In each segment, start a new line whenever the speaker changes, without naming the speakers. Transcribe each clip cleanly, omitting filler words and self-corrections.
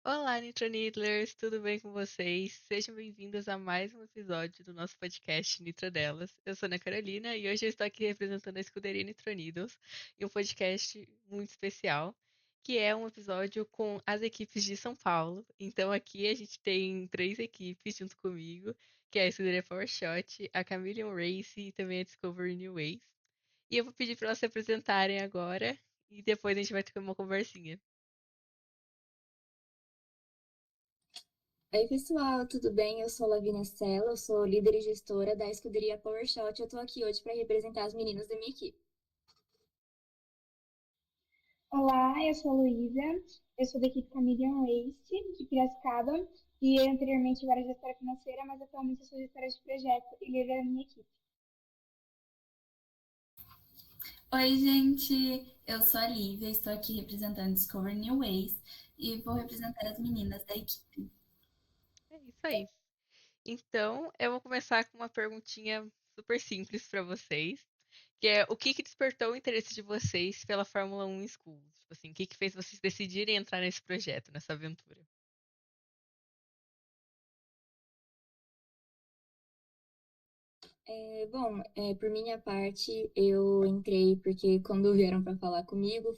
Olá, Nitro-Needlers, tudo bem com vocês? Sejam bem-vindos a mais um episódio do nosso podcast Nitro Delas. Eu sou a Ana Carolina e hoje eu estou aqui representando a escuderia Nitro Needles e um podcast muito especial, que é um episódio com as equipes de São Paulo. Então aqui a gente tem três equipes junto comigo, que é a escuderia PowerShot, a Chameleon Race e também a Discovery New Ways. E eu vou pedir para elas se apresentarem agora e depois a gente vai ter uma conversinha.
Oi, pessoal, tudo bem? Eu sou Lavínia Stella, eu sou líder e gestora da escuderia PowerShot. Eu tô aqui hoje para representar as meninas da minha equipe.
Olá, eu sou a Luísa, eu sou da equipe Chameleon Waste, de Piracicaba, e anteriormente eu era gestora financeira, mas atualmente eu sou gestora de projeto e líder da minha equipe.
Oi, gente! Eu sou a Lívia, estou aqui representando Discover New Ways e vou representar as meninas da equipe.
É isso aí. Então, eu vou começar com uma perguntinha super simples para vocês, que é o que que despertou o interesse de vocês pela Fórmula 1 School? Tipo assim, o que que fez vocês decidirem entrar nesse projeto, nessa aventura?
Por minha parte, eu entrei porque quando vieram para falar comigo,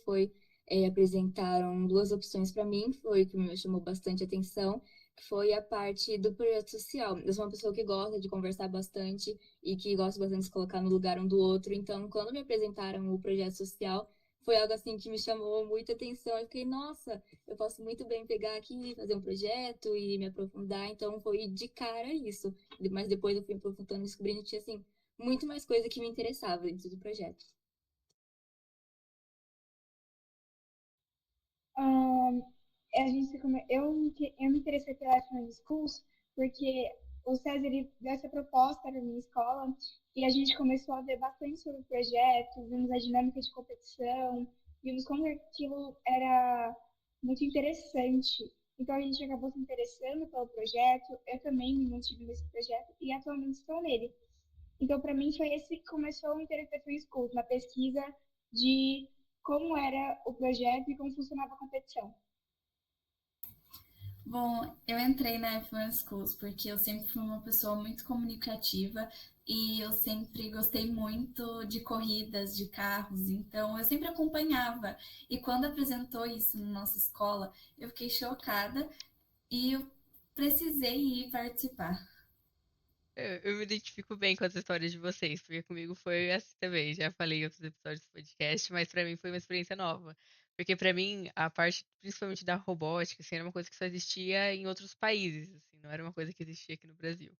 apresentaram duas opções para mim, foi o que me chamou bastante atenção, que foi a parte do projeto social. Eu sou uma pessoa que gosta de conversar bastante e que gosta bastante de se colocar no lugar um do outro, então quando me apresentaram o projeto social, foi algo assim que me chamou muita atenção. Eu fiquei, nossa, eu posso muito bem pegar aqui, fazer um projeto e me aprofundar, então foi de cara isso. Mas depois eu fui aprofundando e descobrindo que tinha, assim, muito mais coisa que me interessava dentro do projeto.
Ahn, eu me interessei pela F1 Schools porque o César ele deu essa proposta para minha escola e a gente começou a ver bastante sobre o projeto, vimos a dinâmica de competição, vimos como aquilo era muito interessante. Então a gente acabou se interessando pelo projeto, eu também me mantive nesse projeto e atualmente estou nele. Então, para mim, foi esse que começou o interesse da Free Schools, na pesquisa de como era o projeto e como funcionava a competição.
Bom, eu entrei na F1 Schools porque eu sempre fui uma pessoa muito comunicativa e eu sempre gostei muito de corridas de carros, então eu sempre acompanhava. E quando apresentou isso na nossa escola, eu fiquei chocada e eu precisei ir participar.
Eu me identifico bem com as histórias de vocês, porque comigo foi assim também. Já falei em outros episódios do podcast, mas pra mim foi uma experiência nova. Porque pra mim, a parte, principalmente da robótica, assim, era uma coisa que só existia em outros países, assim, não era uma coisa que existia aqui no Brasil.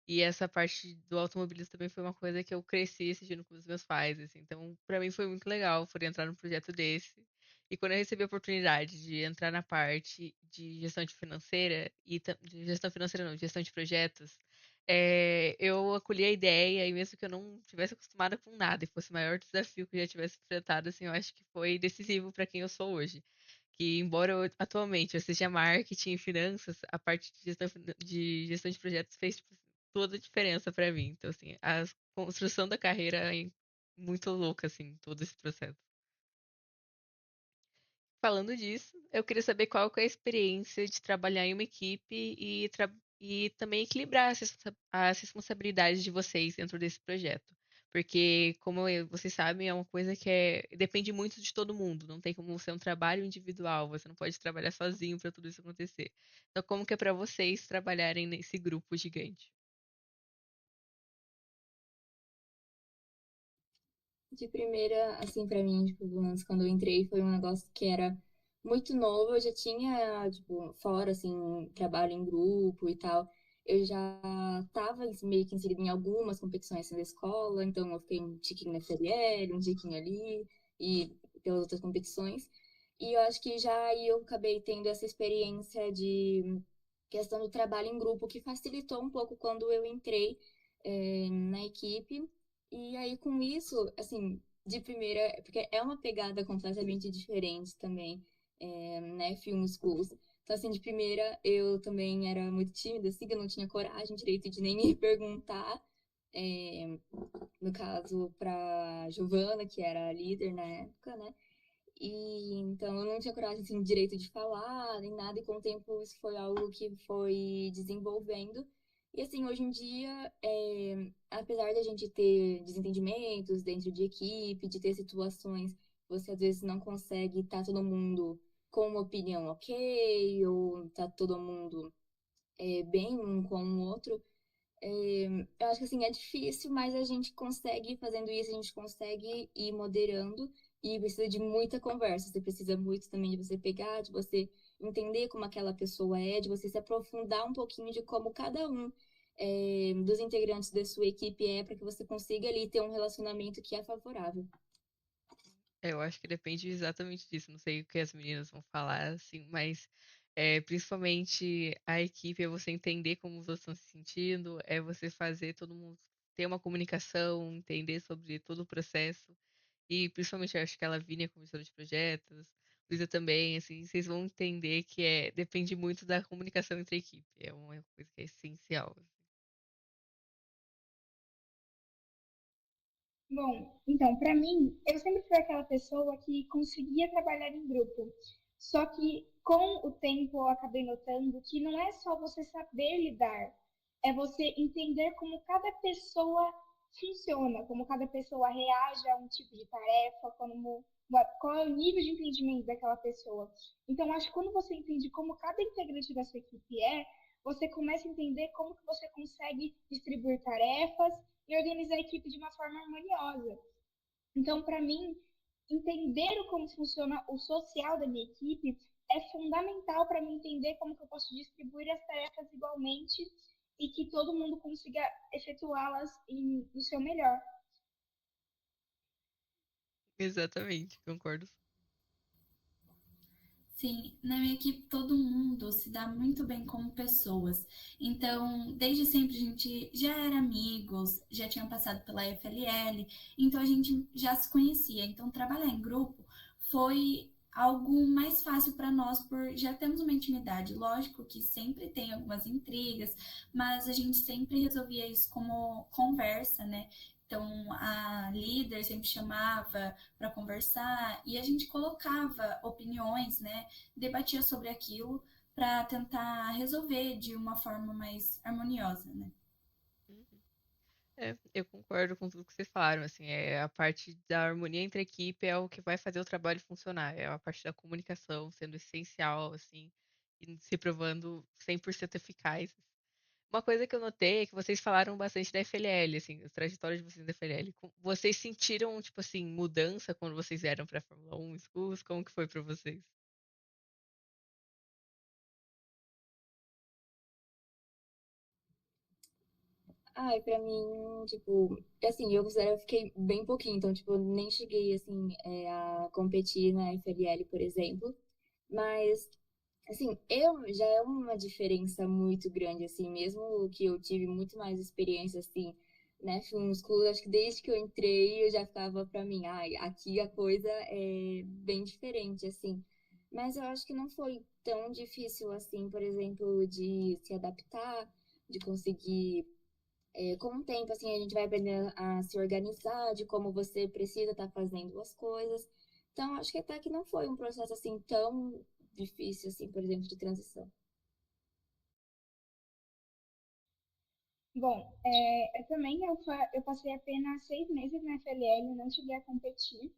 E essa parte do automobilismo também foi uma coisa que eu cresci assistindo com os meus pais, assim. Então, pra mim foi muito legal por entrar num projeto desse. E quando eu recebi a oportunidade de entrar na parte de gestão de financeira de gestão financeira não, de gestão de projetos, eu acolhi a ideia e mesmo que eu não tivesse acostumada com nada e fosse o maior desafio que eu já tivesse enfrentado, assim, eu acho que foi decisivo para quem eu sou hoje. Que embora atualmente eu seja marketing e finanças, a parte de gestão de projetos fez tipo, toda a diferença para mim. Então, assim, a construção da carreira é muito louca, assim, todo esse processo. Falando disso, eu queria saber qual que é a experiência de trabalhar em uma equipe e também equilibrar as responsabilidades de vocês dentro desse projeto. Porque, vocês sabem, é uma coisa depende muito de todo mundo. Não tem como ser um trabalho individual. Você não pode trabalhar sozinho para tudo isso acontecer. Então, como que é para vocês trabalharem nesse grupo gigante?
De primeira, assim, para mim, tipo, pelo menos quando eu entrei, foi um negócio que era muito novo. Eu já tinha, tipo, fora, assim, trabalho em grupo e tal. Eu já estava meio que inserida em algumas competições assim, da escola, então eu fiquei um tiquinho na FLL, um tiquinho ali, e pelas outras competições. E eu acho que já aí eu acabei tendo essa experiência de questão do trabalho em grupo, que facilitou um pouco quando eu entrei, na equipe. E aí, com isso, assim, de primeira, porque é uma pegada completamente diferente também, né, Film Schools. Então, assim, de primeira, eu também era muito tímida, assim, que eu não tinha coragem direito de nem ir perguntar, é, no caso, para Giovana, que era a líder na época, né? E então eu não tinha coragem, assim, direito de falar, nem nada, e com o tempo isso foi algo que foi desenvolvendo. E assim, hoje em dia, apesar da gente ter desentendimentos dentro de equipe, de ter situações, você às vezes não consegue estar todo mundo com uma opinião ok, ou tá todo mundo bem um com o outro. Eu acho que assim, é difícil, mas a gente consegue, fazendo isso, a gente consegue ir moderando e precisa de muita conversa. Você precisa muito também de você pegar, de você entender como aquela pessoa é, de você se aprofundar um pouquinho de como cada um dos integrantes da sua equipe é, para que você consiga ali ter um relacionamento que é favorável.
Eu acho que depende exatamente disso. Não sei o que as meninas vão falar, assim, mas principalmente a equipe é você entender como os outros estão se sentindo, é você fazer todo mundo ter uma comunicação, entender sobre todo o processo. E principalmente eu acho que ela vinha como gestora de projetos, Luísa também, assim, vocês vão entender que depende muito da comunicação entre a equipe. É uma coisa que é essencial.
Bom, então, para mim, eu sempre fui aquela pessoa que conseguia trabalhar em grupo. Só que com o tempo eu acabei notando que não é só você saber lidar, é você entender como cada pessoa funciona, como cada pessoa reage a um tipo de tarefa, qual é o nível de entendimento daquela pessoa. Então, acho que quando você entende como cada integrante da sua equipe você começa a entender como que você consegue distribuir tarefas e organizar a equipe de uma forma harmoniosa. Então, para mim, entender como funciona o social da minha equipe é fundamental para mim entender como que eu posso distribuir as tarefas igualmente e que todo mundo consiga efetuá-las no seu melhor.
Exatamente, concordo.
Sim, na minha equipe todo mundo se dá muito bem como pessoas. Então, desde sempre a gente já era amigos, já tinha passado pela FLL, então a gente já se conhecia. Então, trabalhar em grupo foi algo mais fácil para nós por já temos uma intimidade. Lógico que sempre tem algumas intrigas, mas a gente sempre resolvia isso como conversa, né? Então, a líder sempre chamava para conversar e a gente colocava opiniões, né? Debatia sobre aquilo para tentar resolver de uma forma mais harmoniosa, né?
Uhum. Eu concordo com tudo que vocês falaram, assim, a parte da harmonia entre a equipe é o que vai fazer o trabalho funcionar, é a parte da comunicação sendo essencial, assim, e se provando 100% eficaz. Uma coisa que eu notei é que vocês falaram bastante da FLL, assim, a trajetória de vocês da FLL. Vocês sentiram, tipo assim, mudança quando vocês vieram pra Fórmula 1 Schools? Como que foi pra vocês?
Ai, pra mim, tipo, assim, eu considero que eu fiquei bem pouquinho, então, tipo, eu nem cheguei, assim, a competir na FLL, por exemplo. Mas assim, eu já é uma diferença muito grande, assim, mesmo que eu tive muito mais experiência, assim, né, filmes clubes, acho que desde que eu entrei eu já ficava pra mim, ai, aqui a coisa é bem diferente, assim. Mas eu acho que não foi tão difícil, assim, por exemplo, de se adaptar, de conseguir, com o tempo, assim, a gente vai aprendendo a se organizar, de como você precisa estar fazendo as coisas. Então, acho que até que não foi um processo, assim, tão difícil, assim, por exemplo, de transição.
Bom, eu também eu passei apenas 6 meses na FLL, não cheguei a competir,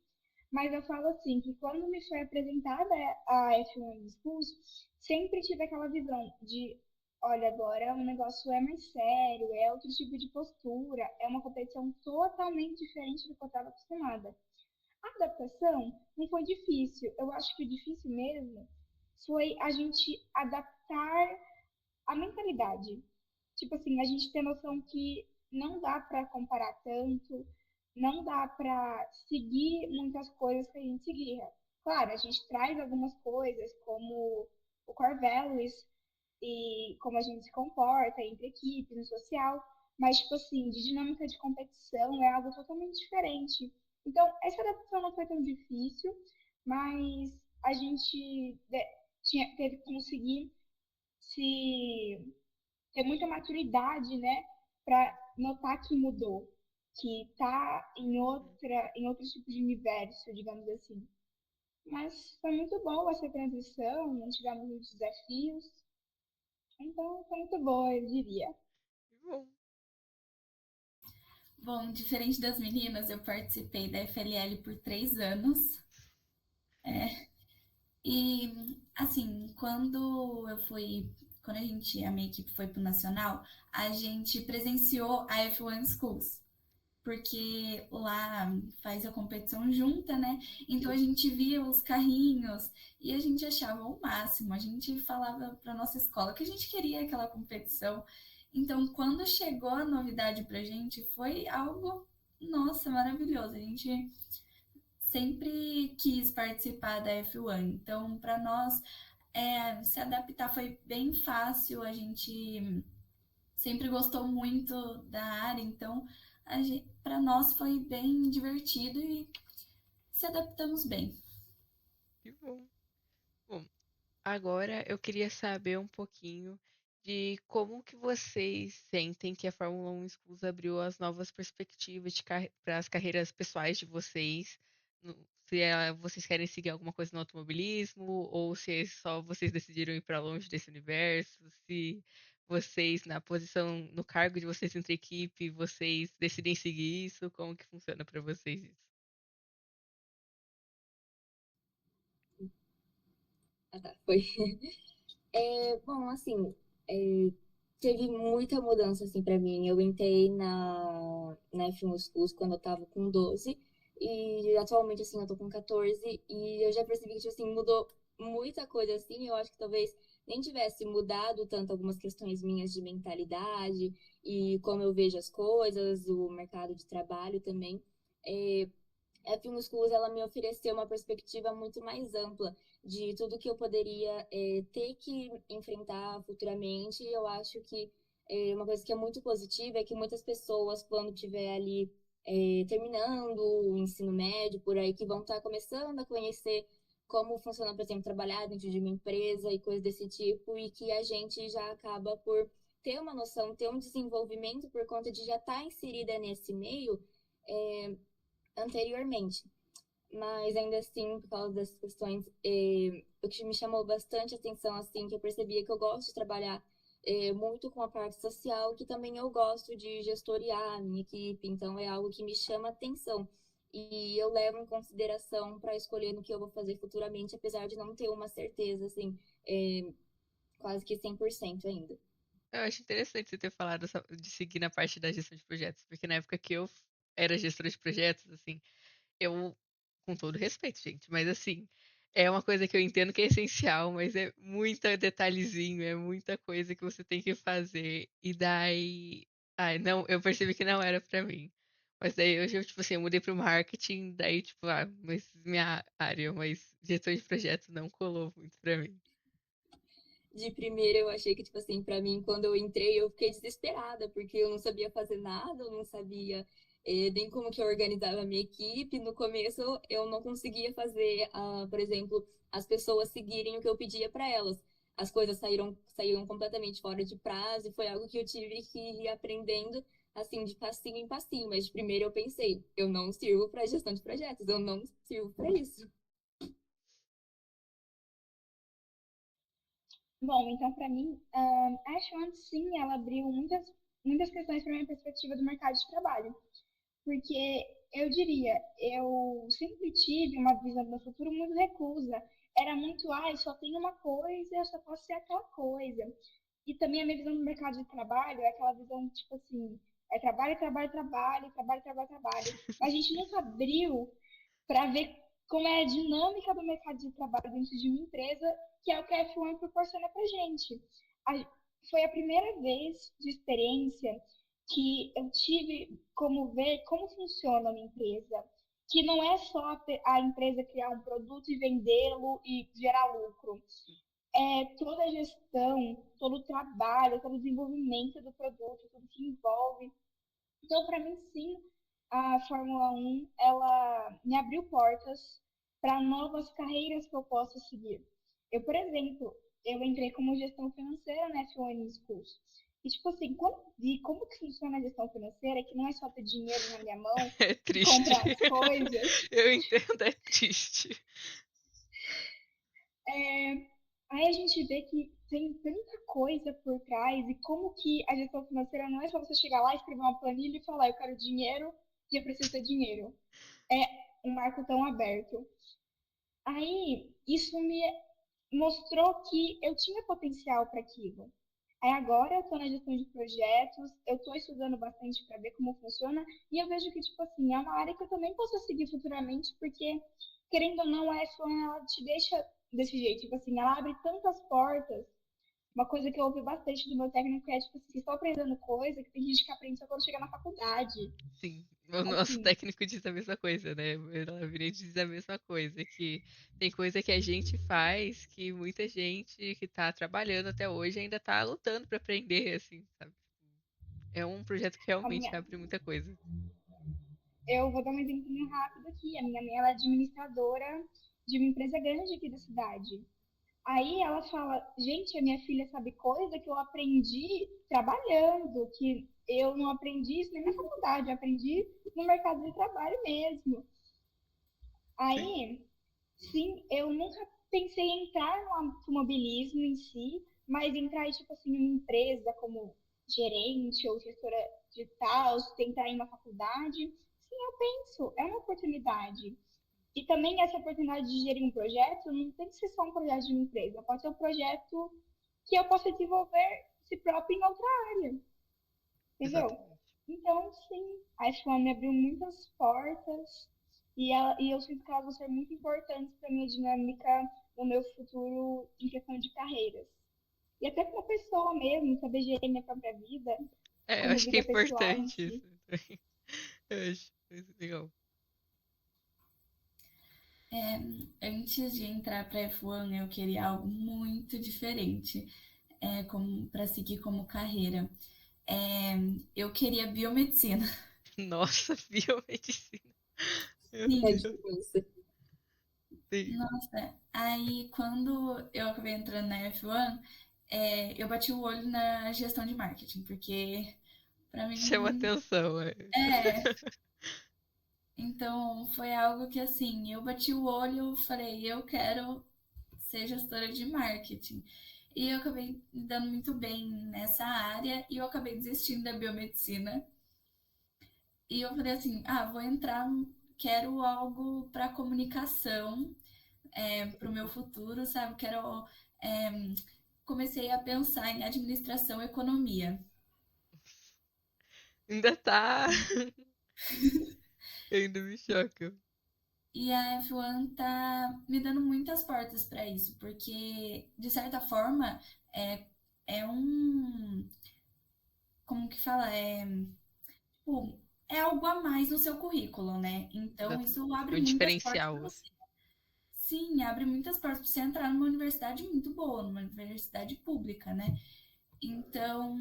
mas eu falo assim, que quando me foi apresentada a F1 Schools, sempre tive aquela visão de, olha, agora o negócio é mais sério, é outro tipo de postura, é uma competição totalmente diferente do que eu estava acostumada. A adaptação não foi difícil, eu acho que o difícil mesmo foi a gente adaptar a mentalidade. Tipo assim, a gente tem noção que não dá para comparar tanto, não dá para seguir muitas coisas que a gente seguia. Claro, a gente traz algumas coisas, como o core values e como a gente se comporta entre equipes, no social, mas, tipo assim, de dinâmica de competição é algo totalmente diferente. Então, essa adaptação não foi tão difícil, mas a gente teve que conseguir se ter muita maturidade, né, para notar que mudou, que tá
Uhum.
em outro tipo de universo, digamos assim. Mas foi muito boa essa transição, tivemos muitos desafios, então foi muito boa, eu diria.
Bom,
Bom, diferente das meninas, eu participei da FLL por 3 anos. E, assim, quando a minha equipe foi pro Nacional, a gente presenciou a F1 Schools, porque lá faz a competição junta, né? Então a gente via os carrinhos e a gente achava o máximo. A gente falava para nossa escola que a gente queria aquela competição. Então, quando chegou a novidade pra gente, foi algo, nossa, maravilhoso. A gente sempre quis participar da F1. Então, para nós, se adaptar foi bem fácil. A gente sempre gostou muito da área, então para nós foi bem divertido e se adaptamos bem.
que bom. Bom, agora eu queria saber um pouquinho de como que vocês sentem que a Fórmula 1 Schools abriu as novas perspectivas para as carreiras pessoais de vocês. Se vocês querem seguir alguma coisa no automobilismo ou se é só vocês decidiram ir para longe desse universo, se vocês na posição, no cargo de vocês entre equipe, vocês decidem seguir isso, como que funciona para vocês isso?
Ah, tá, foi. Bom, assim, é, teve muita mudança, assim, pra mim. Eu entrei na F1 Schools quando eu tava com 12 e atualmente, assim, eu tô com 14 e eu já percebi que, tipo assim, mudou muita coisa, assim. Eu acho que talvez nem tivesse mudado tanto algumas questões minhas de mentalidade e como eu vejo as coisas, o mercado de trabalho também. É, a Film Schools ela me ofereceu uma perspectiva muito mais ampla de tudo que eu poderia ter que enfrentar futuramente. Eu acho que uma coisa que é muito positiva é que muitas pessoas, quando tiver ali terminando o ensino médio, por aí, que vão estar começando a conhecer como funciona, por exemplo, trabalhar dentro de uma empresa e coisas desse tipo, e que a gente já acaba por ter uma noção, ter um desenvolvimento por conta de já estar inserida nesse meio é, anteriormente. Mas ainda assim, por causa dessas questões, o que me chamou bastante atenção, assim, que eu percebia que eu gosto de trabalhar muito com a parte social, que também eu gosto de gestoriar a minha equipe, então é algo que me chama atenção. E eu levo em consideração para escolher no que eu vou fazer futuramente, apesar de não ter uma certeza, assim, quase que 100% ainda.
Eu acho interessante você ter falado de seguir na parte da gestão de projetos, porque na época que eu era gestora de projetos, assim, eu, com todo respeito, gente, mas assim, é uma coisa que eu entendo que é essencial, mas é muita detalhezinho, é muita coisa que você tem que fazer, e daí, ai, não, eu percebi que não era pra mim. Mas daí hoje eu, tipo assim, eu mudei pro marketing, daí, tipo, mas minha área, mas gestão de projetos não colou muito pra mim.
De primeira eu achei que, tipo assim, pra mim, quando eu entrei, eu fiquei desesperada, porque eu não sabia fazer nada, eu não sabia nem como que eu organizava a minha equipe. No começo, eu não conseguia fazer, por exemplo, as pessoas seguirem o que eu pedia para elas. As coisas saíram completamente fora de prazo, e foi algo que eu tive que ir aprendendo, assim, de passinho em passinho. Mas de primeiro eu pensei, eu não sirvo para gestão de projetos, eu não sirvo para isso.
Bom, então para mim, a F1 sim, ela abriu muitas questões para minha perspectiva do mercado de trabalho. Porque eu diria, eu sempre tive uma visão do futuro muito reclusa. Era muito, só tem uma coisa, eu só posso ser aquela coisa. E também a minha visão do mercado de trabalho é aquela visão, tipo assim, é trabalho, trabalho, trabalho, trabalho, trabalho, trabalho. Mas a gente nunca abriu para ver como é a dinâmica do mercado de trabalho dentro de uma empresa, que é o que a F1 proporciona para gente. A, Foi a primeira vez de experiência que eu tive como ver como funciona uma empresa, que não é só a empresa criar um produto e vendê-lo e gerar lucro. É toda a gestão, todo o trabalho, todo o desenvolvimento do produto, tudo que envolve. Então, para mim, sim, a Fórmula 1, ela me abriu portas para novas carreiras que eu posso seguir. Eu, por exemplo, eu entrei como gestão financeira na F1 Schools. E, tipo assim, quando vi como que funciona a gestão financeira, que não é só ter dinheiro na minha mão
É
e
triste.
comprar as coisas,
Eu entendo, é triste.
É, aí a gente vê que tem tanta coisa por trás e como que a gestão financeira não é só você chegar lá, escrever uma planilha e falar, eu quero dinheiro e eu preciso ter dinheiro. É um marco tão aberto. Aí isso me mostrou que eu tinha potencial para aquilo. Aí agora eu estou na gestão de projetos, eu estou estudando bastante para ver como funciona e eu vejo que, tipo assim, é uma área que eu também posso seguir futuramente, porque, querendo ou não, a F1 ela te deixa desse jeito, tipo assim, ela abre tantas portas. Uma coisa que eu ouvi bastante do meu técnico é, tipo assim, vocês estão aprendendo coisa que tem gente que aprende só quando chega na faculdade.
Sim, o nosso
Assim,
técnico diz a mesma coisa, né? Ela vira e diz a mesma coisa, que tem coisa que a gente faz que muita gente que tá trabalhando até hoje ainda tá lutando pra aprender, assim, sabe? É um projeto que
a minha,
realmente abre muita coisa.
eu vou dar um exemplo rápido aqui. A minha mãe ela é administradora de uma empresa grande aqui da cidade. Aí ela fala, gente, a minha filha sabe coisa que eu aprendi trabalhando, que eu não aprendi isso nem na faculdade, eu aprendi no mercado de trabalho mesmo.
Sim.
Aí, sim, eu nunca pensei em entrar no automobilismo em si, mas entrar, tipo assim, numa empresa como gerente ou gestora de tal, tentar ir na faculdade. Sim, eu penso, é uma oportunidade. E também essa oportunidade de gerir um projeto não tem que ser só um projeto de uma empresa, pode ser um projeto que eu possa desenvolver si próprio em outra área, entendeu?
Exatamente.
Então, sim, a F1 me abriu muitas portas e eu sinto que elas vão ser muito importantes para minha dinâmica no meu futuro em questão de carreiras. E até como pessoa mesmo, saber gerir minha própria vida,
É, eu
como
acho que é
vida pessoal em
importante
si.
isso. Eu acho isso legal.
Antes de entrar para F1, eu queria algo muito diferente, como para seguir como carreira. É, eu queria biomedicina.
Nossa, biomedicina. Meu
É
Sim,
Deus.
difícil.
Sim.
nossa. Aí, quando eu acabei entrando na F1, eu bati o olho na gestão de marketing, porque para
Chama
mim,
atenção, é.
é. Então, foi algo que, assim, eu bati o olho, falei, eu quero ser gestora de marketing. E eu acabei me dando muito bem nessa área e eu acabei desistindo da biomedicina. E eu falei assim, vou entrar, quero algo para comunicação, para o meu futuro, sabe? Quero. é, Comecei a pensar em administração e economia.
Ainda tá. Ainda me choca.
E a F1 tá me dando muitas portas para isso, porque, de certa forma, é, é um. Como que fala? Tipo, é algo a mais no seu currículo, né? Então, isso
Exatamente. É
abre
um
muitas portas
diferencial,
para você.
assim.
Sim, abre muitas portas para você entrar numa universidade muito boa, numa universidade pública, né? Então,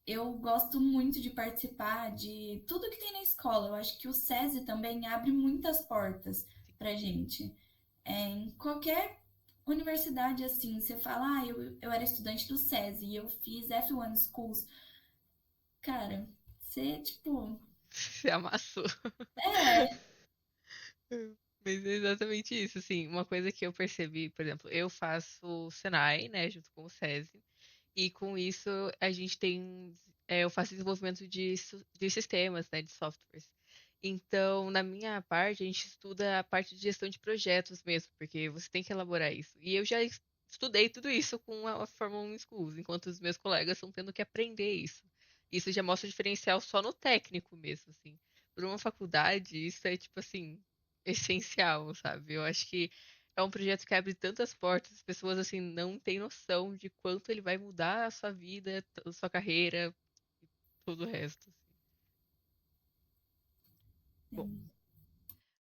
eu gosto muito de participar de tudo que tem na escola. Eu acho que o SESI também abre muitas portas pra gente. Em qualquer universidade, assim, você fala, eu era estudante do SESI e eu fiz F1 Schools. Cara, você, tipo,
Você amassou.
é,
Mas é exatamente isso, assim, uma coisa que eu percebi, por exemplo, eu faço Senai, né, junto com o SESI, e com isso a gente tem, eu faço desenvolvimento de sistemas, né, de softwares. Então, na minha parte, a gente estuda a parte de gestão de projetos mesmo, porque você tem que elaborar isso. E eu já estudei tudo isso com a Fórmula 1 Schools, enquanto os meus colegas estão tendo que aprender isso. Isso já mostra o diferencial só no técnico mesmo, assim. Por uma faculdade, isso é tipo assim, essencial, sabe? Eu acho que é um projeto que abre tantas portas, as pessoas assim não têm noção de quanto ele vai mudar a sua vida, a sua carreira, todo o resto, assim. Bom,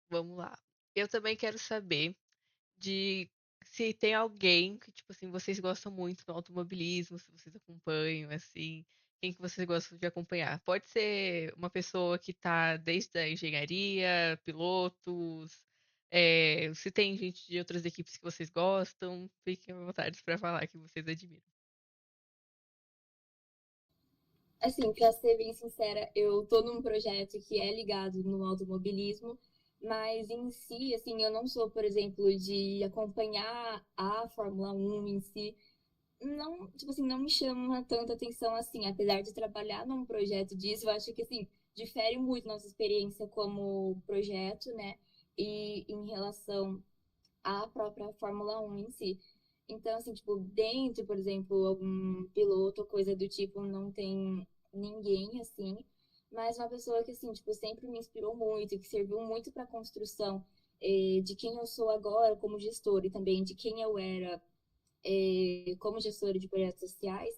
vamos lá. Eu também quero saber de se tem alguém que, tipo assim, vocês gostam muito do automobilismo, se vocês acompanham, assim, quem que vocês gostam de acompanhar. Pode ser uma pessoa que tá desde a engenharia, pilotos, se tem gente de outras equipes que vocês gostam, fiquem à vontade para falar que vocês admiram.
Assim, pra ser bem sincera, eu tô num projeto que é ligado no automobilismo, Mas em si, assim, eu não sou, por exemplo, de acompanhar a Fórmula 1 em si. Não, tipo assim, não me chama tanta atenção assim, apesar de trabalhar num projeto disso, eu acho que assim, difere muito nossa experiência como projeto, né? E em relação à própria Fórmula 1 em si. Então, assim, tipo, dentro, por exemplo, algum piloto ou coisa do tipo, não tem ninguém assim, mas uma pessoa que, assim, tipo, sempre me inspirou muito, que serviu muito para a construção de quem eu sou agora como gestora e também de quem eu era como gestora de projetos sociais,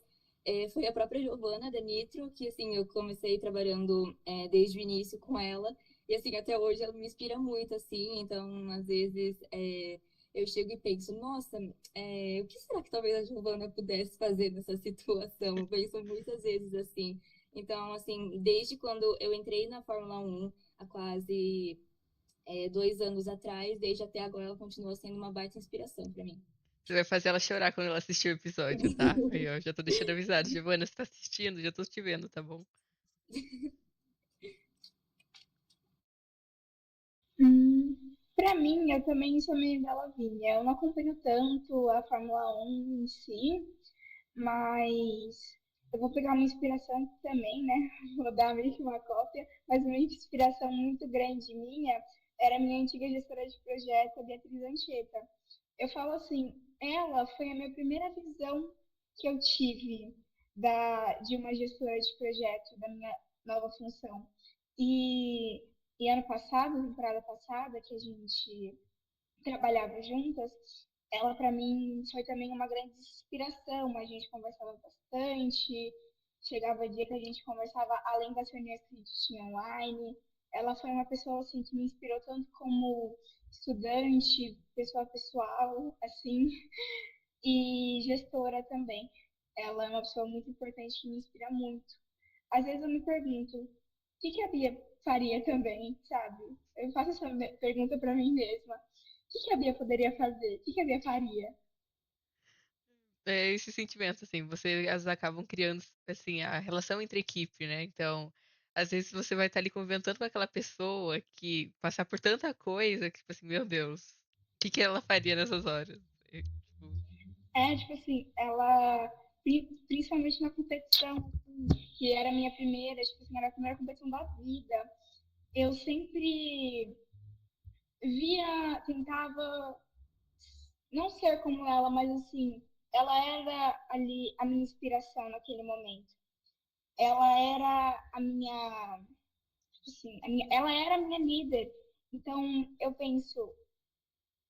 foi a própria Giovana da Nitro, que assim, eu comecei trabalhando desde o início com ela, e assim, até hoje ela me inspira muito, assim, então, às vezes, eu chego e penso, nossa, o que será que talvez a Giovana pudesse fazer nessa situação? Eu penso muitas vezes assim. Então, assim, desde quando eu entrei na Fórmula 1, há quase 2 anos atrás, desde até agora, ela continua sendo uma baita inspiração para mim.
Você vai fazer ela chorar quando ela assistir o episódio, tá? Aí, ó, já tô deixando avisado. Giovana, você tá assistindo? Já tô te vendo, tá bom?
Para mim, eu também sou meio da Lavínia. Eu não acompanho tanto a Fórmula 1 em si, mas eu vou pegar uma inspiração também, né? Vou dar meio que uma cópia, mas uma inspiração muito grande minha era a minha antiga gestora de projeto, a Beatriz Anchieta. Eu falo assim, ela foi a minha primeira visão que eu tive de uma gestora de projeto, da minha nova função. E, e ano passado, temporada passada, que a gente trabalhava juntas, ela para mim foi também uma grande inspiração. A gente conversava bastante, chegava dia que a gente conversava além das reuniões que a gente tinha online. Ela foi uma pessoa assim que me inspirou tanto como estudante, pessoa pessoal, assim, e gestora também. Ela é uma pessoa muito importante que me inspira muito. Às vezes eu me pergunto, o que que a Bia faria também, sabe? Eu faço essa pergunta para mim mesma. O que que a Bia poderia fazer? O que que a Bia faria?
É esse sentimento, assim, vocês acabam criando, assim, a relação entre equipe, né? Então, às vezes você vai estar ali convivendo tanto com aquela pessoa que passar por tanta coisa que, tipo assim, meu Deus, o que que ela faria nessas horas? Tipo,
Tipo assim, ela, principalmente na competição, assim, que era a minha primeira, tipo assim, era a primeira competição da vida, eu sempre tentava não ser como ela, mas assim, ela era ali a minha inspiração naquele momento. Ela era a minha, tipo assim, ela era a minha líder. Então eu penso,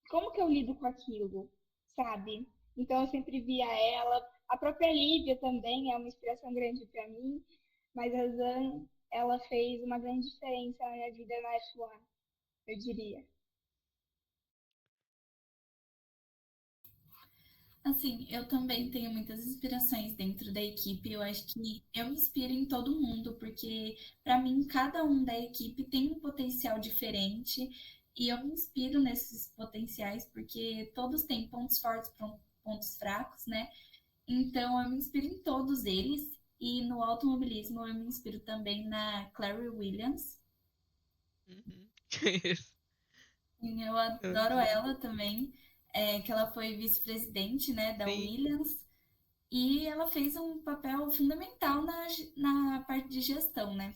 como que eu lido com aquilo, sabe? Então eu sempre via ela, a própria Lívia também é uma inspiração grande para mim, mas a Zan, ela fez uma grande diferença na minha vida na F1, eu diria.
Assim, eu também tenho muitas inspirações dentro da equipe. Eu acho que eu me inspiro em todo mundo, porque para mim cada um da equipe tem um potencial diferente e eu me inspiro nesses potenciais, porque todos têm pontos fortes e pontos fracos, né? Então eu me inspiro em todos eles. E no automobilismo eu me inspiro também na Clary Williams.
uhum. Isso.
E eu adoro ela também, que ela foi vice-presidente, né, da
Sim,
Williams. E ela fez um papel fundamental na parte de gestão, né?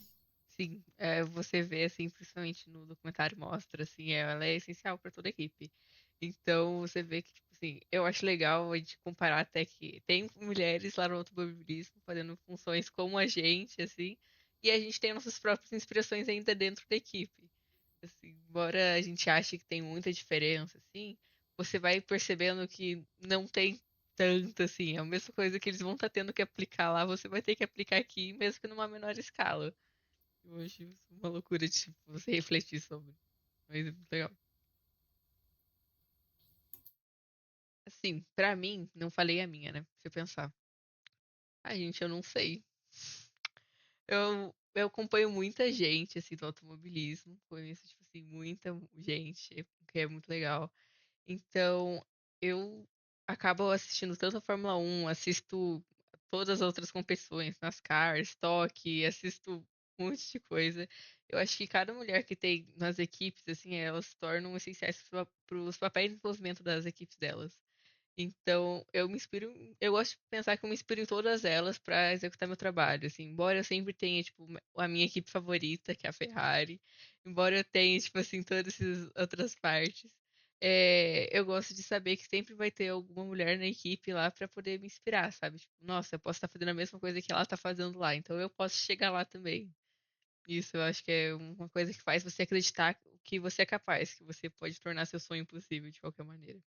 sim. É, você vê, assim, principalmente no documentário mostra, assim, ela é essencial para toda a equipe. Então, você vê que, tipo assim, eu acho legal a gente comparar até que tem mulheres lá no automobilismo fazendo funções como a gente, assim, e a gente tem nossas próprias inspirações ainda dentro da equipe. Assim, embora a gente ache que tem muita diferença, assim, você vai percebendo que não tem tanta, assim. É a mesma coisa que eles vão estar tendo que aplicar lá, você vai ter que aplicar aqui, mesmo que numa menor escala. Eu acho isso uma loucura de tipo, você refletir sobre. Mas é muito legal. Assim, pra mim, não falei a minha, né? Se eu pensar. Ah, gente, eu não sei. Eu acompanho muita gente, assim, do automobilismo. Conheço, tipo assim, muita gente, o que é muito legal. Então, eu acabo assistindo tanto a Fórmula 1, assisto todas as outras competições, NASCAR, Stock, assisto. um monte de coisa. Eu acho que cada mulher que tem nas equipes, assim, elas se tornam essenciais para os papéis de desenvolvimento das equipes delas. Então, eu me inspiro, eu gosto de pensar que eu me inspiro em todas elas para executar meu trabalho, assim, embora eu sempre tenha, tipo, a minha equipe favorita, que é a Ferrari, embora eu tenha, tipo assim, todas essas outras partes, eu gosto de saber que sempre vai ter alguma mulher na equipe lá para poder me inspirar, sabe? Tipo, nossa, eu posso estar fazendo a mesma coisa que ela tá fazendo lá, então eu posso chegar lá também. Isso eu acho que é uma coisa que faz você acreditar que você é capaz, que você pode tornar seu sonho possível de qualquer maneira.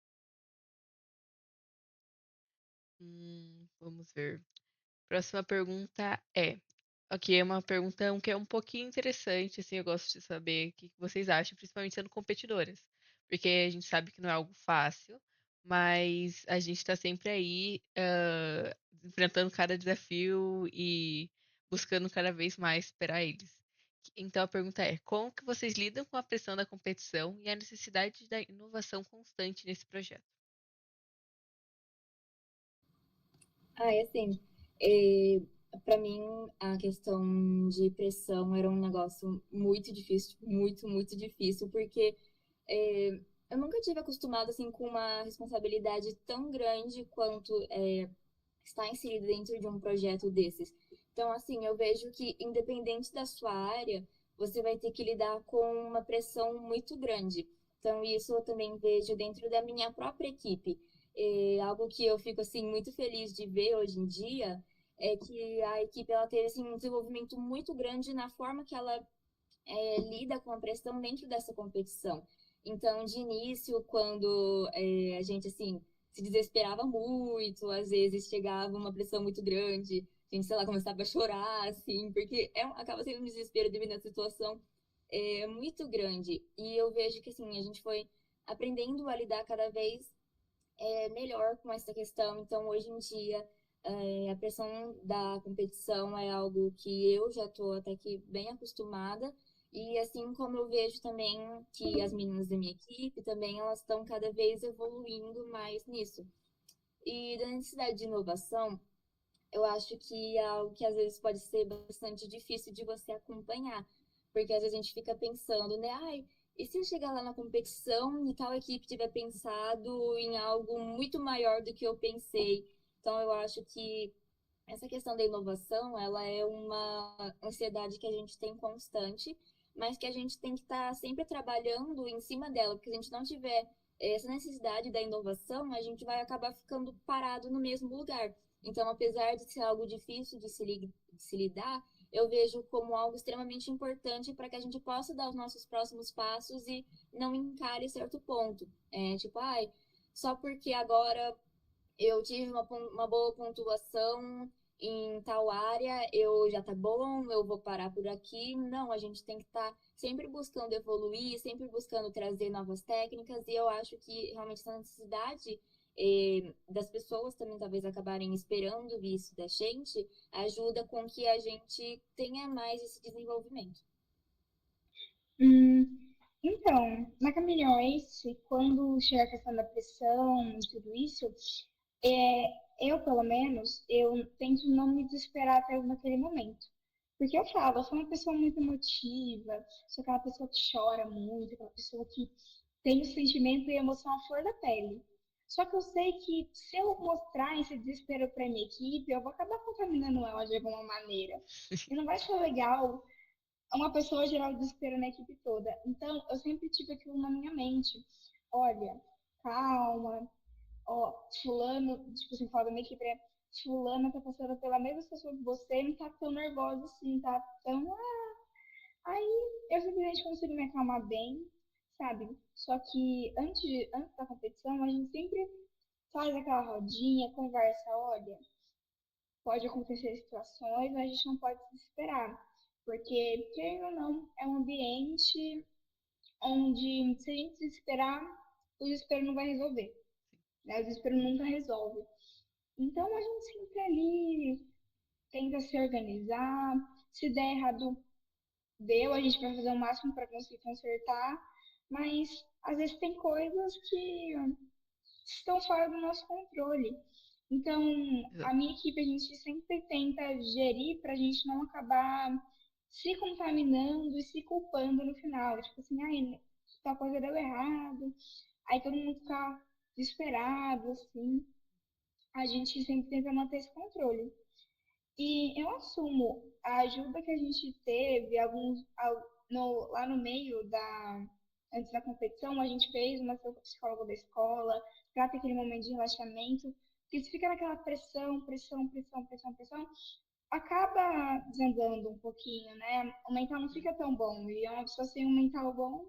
Vamos ver. Próxima pergunta é. Ok, é uma pergunta que é um pouquinho interessante, assim, eu gosto de saber o que vocês acham, principalmente sendo competidoras. Porque a gente sabe que não é algo fácil, mas a gente está sempre aí, enfrentando cada desafio e buscando cada vez mais superar eles. Então a pergunta é: como que vocês lidam com a pressão da competição e a necessidade da inovação constante nesse projeto?
Ah, é assim, é, para mim a questão de pressão era um negócio muito difícil, tipo, muito, muito difícil, porque é, eu nunca tive acostumado assim com uma responsabilidade tão grande quanto estar inserido dentro de um projeto desses. Então, assim, eu vejo que independente da sua área, você vai ter que lidar com uma pressão muito grande. Então, isso eu também vejo dentro da minha própria equipe. Algo que eu fico assim muito feliz de ver hoje em dia é que a equipe ela teve assim, um desenvolvimento muito grande na forma que ela lida com a pressão dentro dessa competição. Então, de início, quando a gente assim se desesperava muito, às vezes chegava uma pressão muito grande, a gente, sei lá, começava a chorar, assim, porque acaba sendo um desespero devido à situação muito grande. E eu vejo que assim a gente foi aprendendo a lidar cada vez melhor com essa questão. Então, hoje em dia, a pressão da competição é algo que eu já estou até que bem acostumada. E assim como eu vejo também que as meninas da minha equipe também elas estão cada vez evoluindo mais nisso. E da necessidade de inovação, eu acho que é algo que às vezes pode ser bastante difícil de você acompanhar, porque às vezes a gente fica pensando, né? Ai, e se eu chegar lá na competição e tal equipe tiver pensado em algo muito maior do que eu pensei? Então eu acho que essa questão da inovação, ela é uma ansiedade que a gente tem constante, mas que a gente tem que estar sempre trabalhando em cima dela, porque se a gente não tiver essa necessidade da inovação, a gente vai acabar ficando parado no mesmo lugar. Então, apesar de ser algo difícil de se lidar, eu vejo como algo extremamente importante para que a gente possa dar os nossos próximos passos e não encare certo ponto. Tipo, ai, só porque agora eu tive uma boa pontuação em tal área, eu já tá bom, eu vou parar por aqui. Não, a gente tem que estar sempre buscando evoluir, sempre buscando trazer novas técnicas, e eu acho que realmente essa necessidade das pessoas também talvez acabarem esperando isso da gente, ajuda com que a gente tenha mais esse desenvolvimento.
Hum, então, na Caminhões, quando chega a questão da pressão e tudo isso, eu, pelo menos, eu tento não me desesperar até naquele momento. Porque eu falo, eu sou uma pessoa muito emotiva, sou aquela pessoa que chora muito, aquela pessoa que tem o sentimento e a emoção à flor da pele. Só que eu sei que se eu mostrar esse desespero para minha equipe, eu vou acabar contaminando ela de alguma maneira. E não vai ser legal uma pessoa gerar o desespero na equipe toda. Então, eu sempre tive aquilo na minha mente. Olha, calma, ó, fulano, tipo assim, fala da minha equipe, fulana tá passando pela mesma situação que você, não tá tão nervosa assim, tá tão... Aí, eu simplesmente consigo me acalmar bem, sabe? Só que antes da competição, a gente sempre faz aquela rodinha, conversa, olha, pode acontecer situações, mas a gente não pode se desesperar. Porque, querendo ou não, é um ambiente onde, se a gente se desesperar, o desespero não vai resolver. Né? O desespero nunca resolve. Então, a gente sempre ali tenta se organizar. Se der errado, deu, a gente vai fazer o máximo para conseguir consertar. Mas, às vezes, tem coisas que estão fora do nosso controle. Então, a
Exato.
minha equipe, a gente sempre tenta gerir para a gente não acabar se contaminando e se culpando no final. Tipo assim, ai, tal coisa deu errado. Aí todo mundo fica desesperado, assim. A gente sempre tenta manter esse controle. E eu assumo a ajuda que a gente teve, lá no meio antes da competição, a gente fez uma sessão com o psicólogo da escola, para ter aquele momento de relaxamento, porque se fica naquela pressão, pressão, pressão, pressão, pressão, acaba desandando um pouquinho, né? O mental não fica tão bom, e uma pessoa sem um mental bom,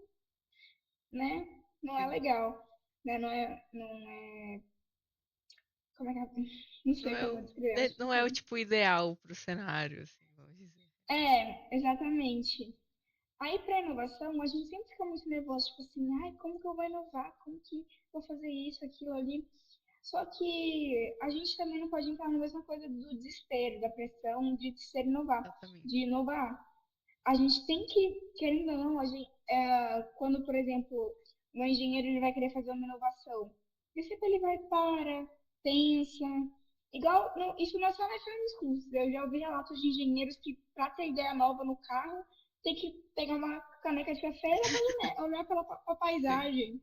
né, não é
Sim.
legal, né? Não é, como é que não
Não
sei
é
como
o,
descrever,
né,
mas tipo
não é o
assim,
tipo ideal pro cenário, assim, vamos dizer.
exatamente. Aí, para inovação, a gente sempre fica muito nervoso, tipo assim, ai, como que eu vou inovar? Como que eu vou fazer isso, aquilo ali? Só que a gente também não pode entrar na mesma coisa do desespero, da pressão de ser inovar,
Exatamente.
de inovar. A gente tem que, querendo ou não, quando, por exemplo, um engenheiro ele vai querer fazer uma inovação, e sempre ele vai pensa. Igual, isso não é só na Fernandes Cruz. Eu já ouvi relatos de engenheiros que, para ter ideia nova no carro, tem que pegar uma caneca de café e olhar pra
Sim.
paisagem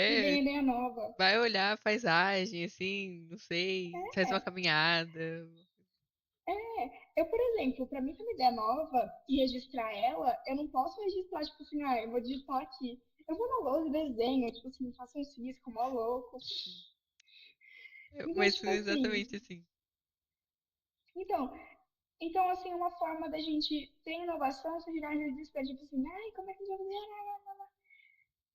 e ver
É,
a ideia nova.
vai olhar a paisagem, assim, não sei, faz uma caminhada.
Eu, por exemplo, para mim ter uma ideia nova e registrar ela, eu não posso registrar, tipo assim, eu vou digitar aqui. Eu vou na lousa e desenho, tipo assim, faço um risco, mó louco.
Sim.
Então,
Mas
tipo
foi
assim,
exatamente assim.
então, então, assim, uma forma da gente ter inovação se virar de desespero, tipo assim, ai, como é que a gente vai fazer?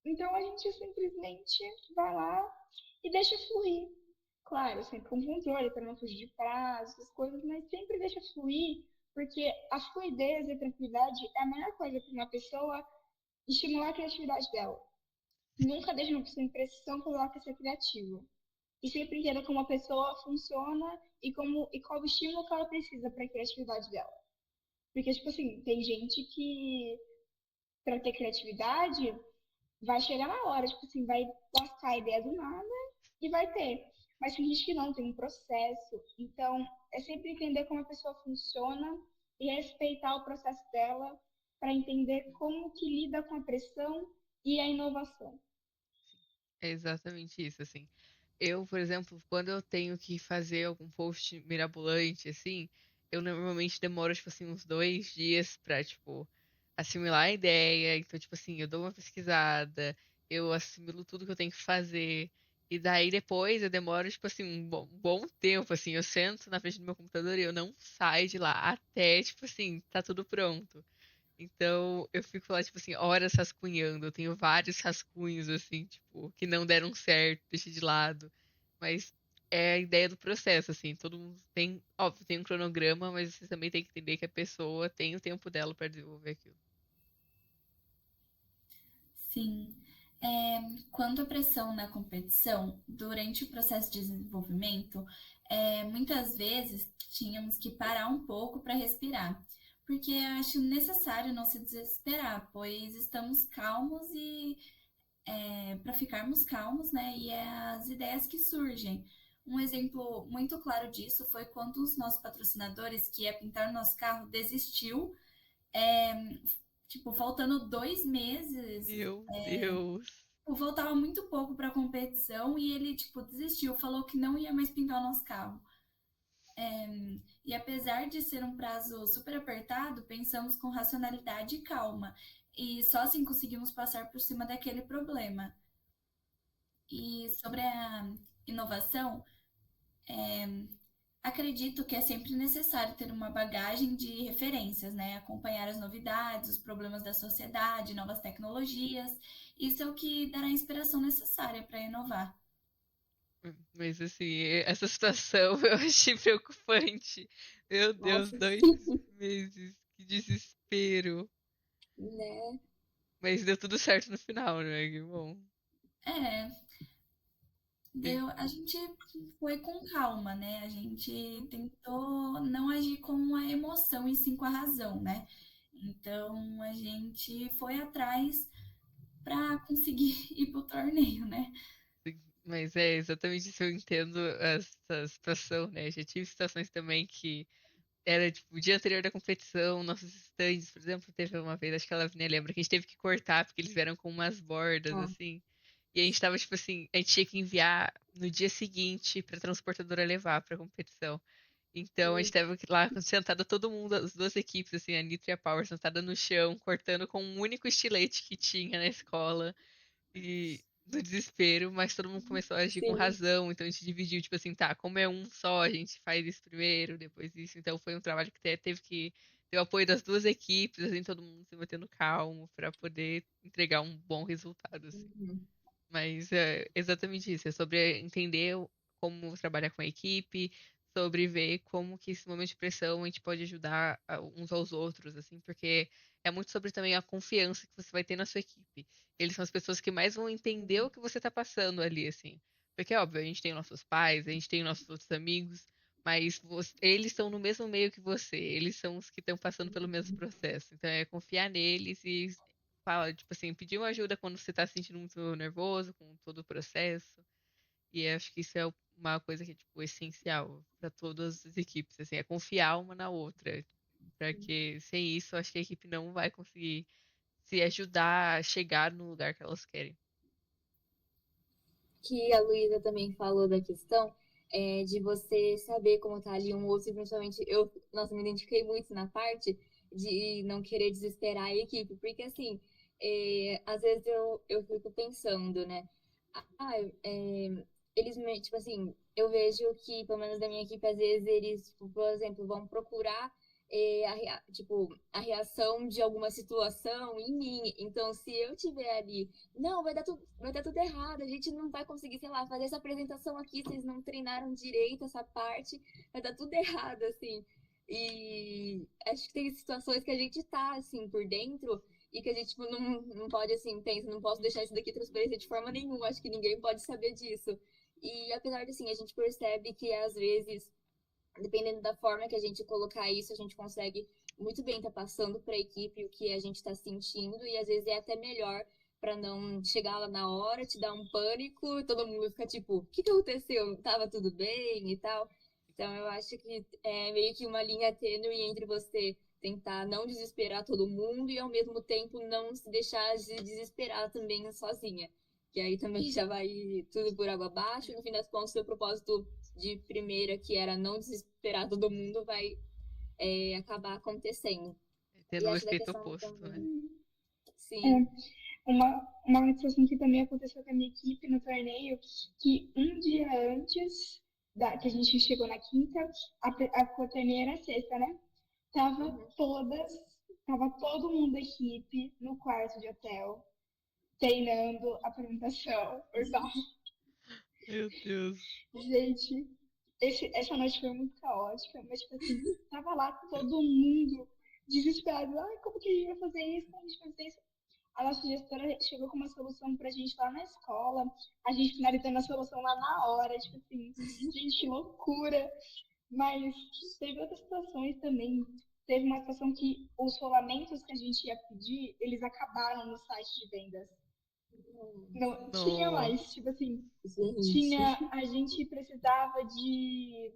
Então, a gente simplesmente vai lá e deixa fluir. Claro, sempre com controle, para não fugir de prazos, essas coisas, mas sempre deixa fluir, porque a fluidez e a tranquilidade é a melhor coisa para uma pessoa estimular a criatividade dela. Nunca deixe uma pessoa em pressão quando ela quer ser criativa. E sempre entenda como a pessoa funciona e qual o estímulo que ela precisa para a criatividade dela. Porque, tipo assim, tem gente que, para ter criatividade, vai chegar na hora, tipo assim, vai lascar a ideia do nada e vai ter. Mas tem gente que não, tem um processo. Então, é sempre entender como a pessoa funciona e respeitar o processo dela para entender como que lida com a pressão e a inovação.
É exatamente isso, assim. Eu, por exemplo, quando eu tenho que fazer algum post mirabolante, assim, eu normalmente demoro, tipo assim, uns 2 dias pra, tipo, assimilar a ideia. Então, tipo assim, eu dou uma pesquisada, eu assimilo tudo que eu tenho que fazer. E daí depois eu demoro, tipo assim, um bom tempo, assim. Eu sento na frente do meu computador e eu não saio de lá até, tipo assim, tá tudo pronto. Então, eu fico lá, tipo assim, horas rascunhando. Eu tenho vários rascunhos, assim, tipo, que não deram certo, deixei de lado. Mas é a ideia do processo, assim. Todo mundo tem, óbvio, tem um cronograma, mas você também tem que entender que a pessoa tem o tempo dela para desenvolver aquilo.
Sim. É, quanto à pressão na competição, durante o processo de desenvolvimento, muitas vezes tínhamos que parar um pouco para respirar, porque acho necessário não se desesperar, pois estamos calmos e para ficarmos calmos, né? E é as ideias que surgem. Um exemplo muito claro disso foi quando os nossos patrocinadores, que ia pintar o nosso carro, desistiu, tipo, faltando 2 meses,
Meu Deus.
faltava muito pouco para a competição e ele, tipo, desistiu, falou que não ia mais pintar o nosso carro. E apesar de ser um prazo super apertado, pensamos com racionalidade e calma. E só assim conseguimos passar por cima daquele problema. E sobre a inovação, acredito que é sempre necessário ter uma bagagem de referências, né? Acompanhar as novidades, os problemas da sociedade, novas tecnologias. Isso é o que dará a inspiração necessária para inovar.
Mas assim, essa situação eu achei preocupante. Meu Deus,
Nossa,
2 meses. Que desespero.
né?
Mas deu tudo certo no final, né? Que bom.
É,
E-
a gente foi com calma, né? A gente tentou não agir com a emoção e sim com a razão, né? Então a gente foi atrás para conseguir ir pro torneio, né?
Mas é exatamente isso, eu entendo essa situação, né? Já tive situações também que era tipo o dia anterior da competição, nossos estandes, por exemplo, teve uma vez, acho que a Lavínia lembra, que a gente teve que cortar porque eles vieram com umas bordas
Ó,
assim. E a gente tava tipo assim, a gente tinha que enviar no dia seguinte pra transportadora levar pra competição. Então a gente
putz,
tava lá sentada todo mundo, as duas equipes, assim, a Nitro e a Power, sentada no chão, cortando com um único estilete que tinha na escola. E no desespero, mas todo mundo começou a agir com
sim.
razão, então a gente dividiu, tipo assim, tá, como é um só, a gente faz isso primeiro, depois isso. Então foi um trabalho que teve que ter o apoio das duas equipes, assim, todo mundo se mantendo calmo pra poder entregar um bom resultado, assim.
Uhum.
Mas é exatamente isso, é sobre entender como trabalhar com a equipe, sobre ver como que esse momento de pressão a gente pode ajudar uns aos outros, assim, porque é muito sobre também a confiança que você vai ter na sua equipe. Eles são as pessoas que mais vão entender o que você tá passando ali, assim. Porque, óbvio, a gente tem nossos pais, a gente tem nossos outros amigos, mas eles estão no mesmo meio que você, eles são os que estão passando pelo mesmo processo. Então é confiar neles e fala, tipo assim, pedir uma ajuda quando você tá se sentindo muito nervoso com todo o processo. E acho que isso é uma coisa que é, tipo, essencial para todas as equipes, assim, é confiar uma na outra. Para que sem isso, acho que a equipe não vai conseguir se ajudar a chegar no lugar que elas querem.
Que a Luísa também falou da questão de você saber como tá ali um outro, e principalmente eu, nossa, me identifiquei muito na parte de não querer desesperar a equipe, porque assim, às vezes eu fico pensando, né? Ah, tipo assim, eu vejo que, pelo menos da minha equipe, às vezes eles, tipo, por exemplo, vão procurar tipo, a reação de alguma situação em mim. Então, se eu tiver ali não, vai dar tudo errado. A gente não vai conseguir, sei lá, fazer essa apresentação aqui. Vocês não treinaram direito essa parte. Vai dar tudo errado, assim. E acho que tem situações que a gente tá, assim, por dentro e que a gente, tipo, não pode, assim, pensa, não posso deixar isso daqui transparecer de forma nenhuma. Acho que ninguém pode saber disso. E apesar de, assim, a gente percebe que às vezes dependendo da forma que a gente colocar isso, a gente consegue muito bem estar passando para a equipe o que a gente está sentindo e às vezes é até melhor para não chegar lá na hora, te dar um pânico, e todo mundo fica tipo, o que que aconteceu? Tava tudo bem e tal. Então eu acho que é meio que uma linha tênue entre você tentar não desesperar todo mundo e ao mesmo tempo não se deixar de desesperar também sozinha. Que aí também já vai tudo por água abaixo, e no fim das contas, seu propósito de primeira, que era não desesperar todo mundo, vai acabar acontecendo. E
Tendo o
essa da
efeito
questão
oposto, né?
também,
É,
sim.
uma situação que também aconteceu com a minha equipe no torneio, que um dia antes que a gente chegou na quinta, o torneio era sexta, né? Tava
Uhum.
todas, tava todo mundo da equipe no quarto de hotel, treinando a apresentação por baixo.
Meu Deus.
Gente, essa noite foi muito caótica, mas, tipo assim, tava lá todo mundo desesperado. Ai, como que a gente vai fazer isso? Como a gente vai fazer isso? A nossa gestora chegou com uma solução pra gente lá na escola, a gente finalizando a solução lá na hora, tipo assim, gente, que loucura. Mas teve outras situações também. Teve uma situação que os rolamentos que a gente ia pedir, eles acabaram no site de vendas. Não tinha
Nossa.
mais, tipo assim,
Gente.
tinha, a gente precisava de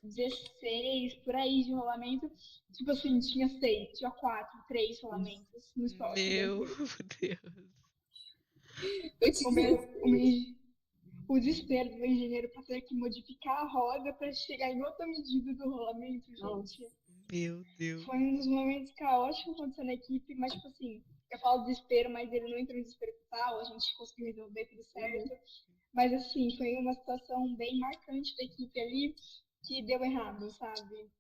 16 por aí de rolamento. Tipo assim, tinha 6, tinha 4, 3 rolamentos no estoque da
Meu
empresa.
Deus.
O
O, meu, o,
desespero.
meu, o desespero do engenheiro para ter que modificar a roda para chegar em outra medida do rolamento,
Nossa.
gente.
Meu Deus.
Foi um dos momentos caóticos que aconteceu na equipe, mas, tipo assim, eu falo desespero, mas ele não entrou em desespero total, a gente conseguiu resolver tudo
Uhum.
certo. Mas, assim, foi uma situação bem marcante da equipe ali que deu errado, sabe?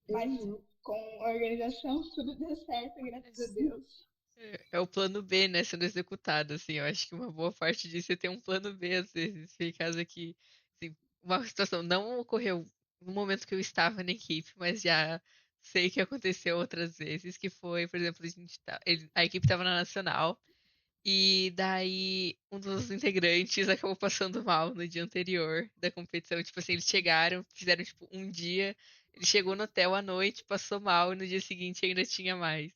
Mas
Uhum.
com a organização tudo deu certo, graças a Deus.
É o plano B, né, sendo executado, assim. Eu acho que uma boa parte disso é ter um plano B, às vezes. Em caso que, assim, uma situação não ocorreu no momento que eu estava na equipe, mas já sei que aconteceu outras vezes, que foi, por exemplo, a equipe estava na Nacional, e daí um dos integrantes acabou passando mal no dia anterior da competição. Tipo assim, eles chegaram, fizeram, tipo, um dia, ele chegou no hotel à noite, passou mal, e no dia seguinte ainda tinha mais.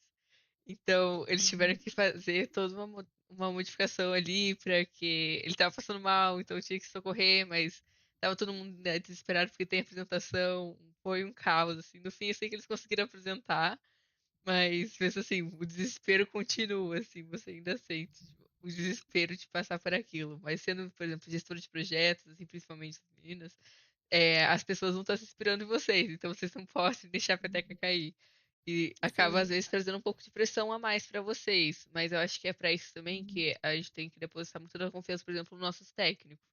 Então, eles tiveram que fazer toda uma modificação ali para que ele tava passando mal, então tinha que socorrer, mas Tava todo mundo, né, desesperado porque tem apresentação, foi um caos, assim. No fim, eu sei que eles conseguiram apresentar, mas pensa assim, o desespero continua, assim, você ainda sente tipo, o desespero de passar por aquilo. Mas sendo, por exemplo, gestor de projetos, assim, principalmente as meninas, as pessoas vão estar se inspirando em vocês, então vocês não podem deixar a peteca cair. E acaba, às
Sim,
vezes, trazendo um pouco de pressão a mais para vocês. Mas eu acho que é para isso também
sim,
que a gente tem que depositar muito da confiança, por exemplo, nos nossos técnicos.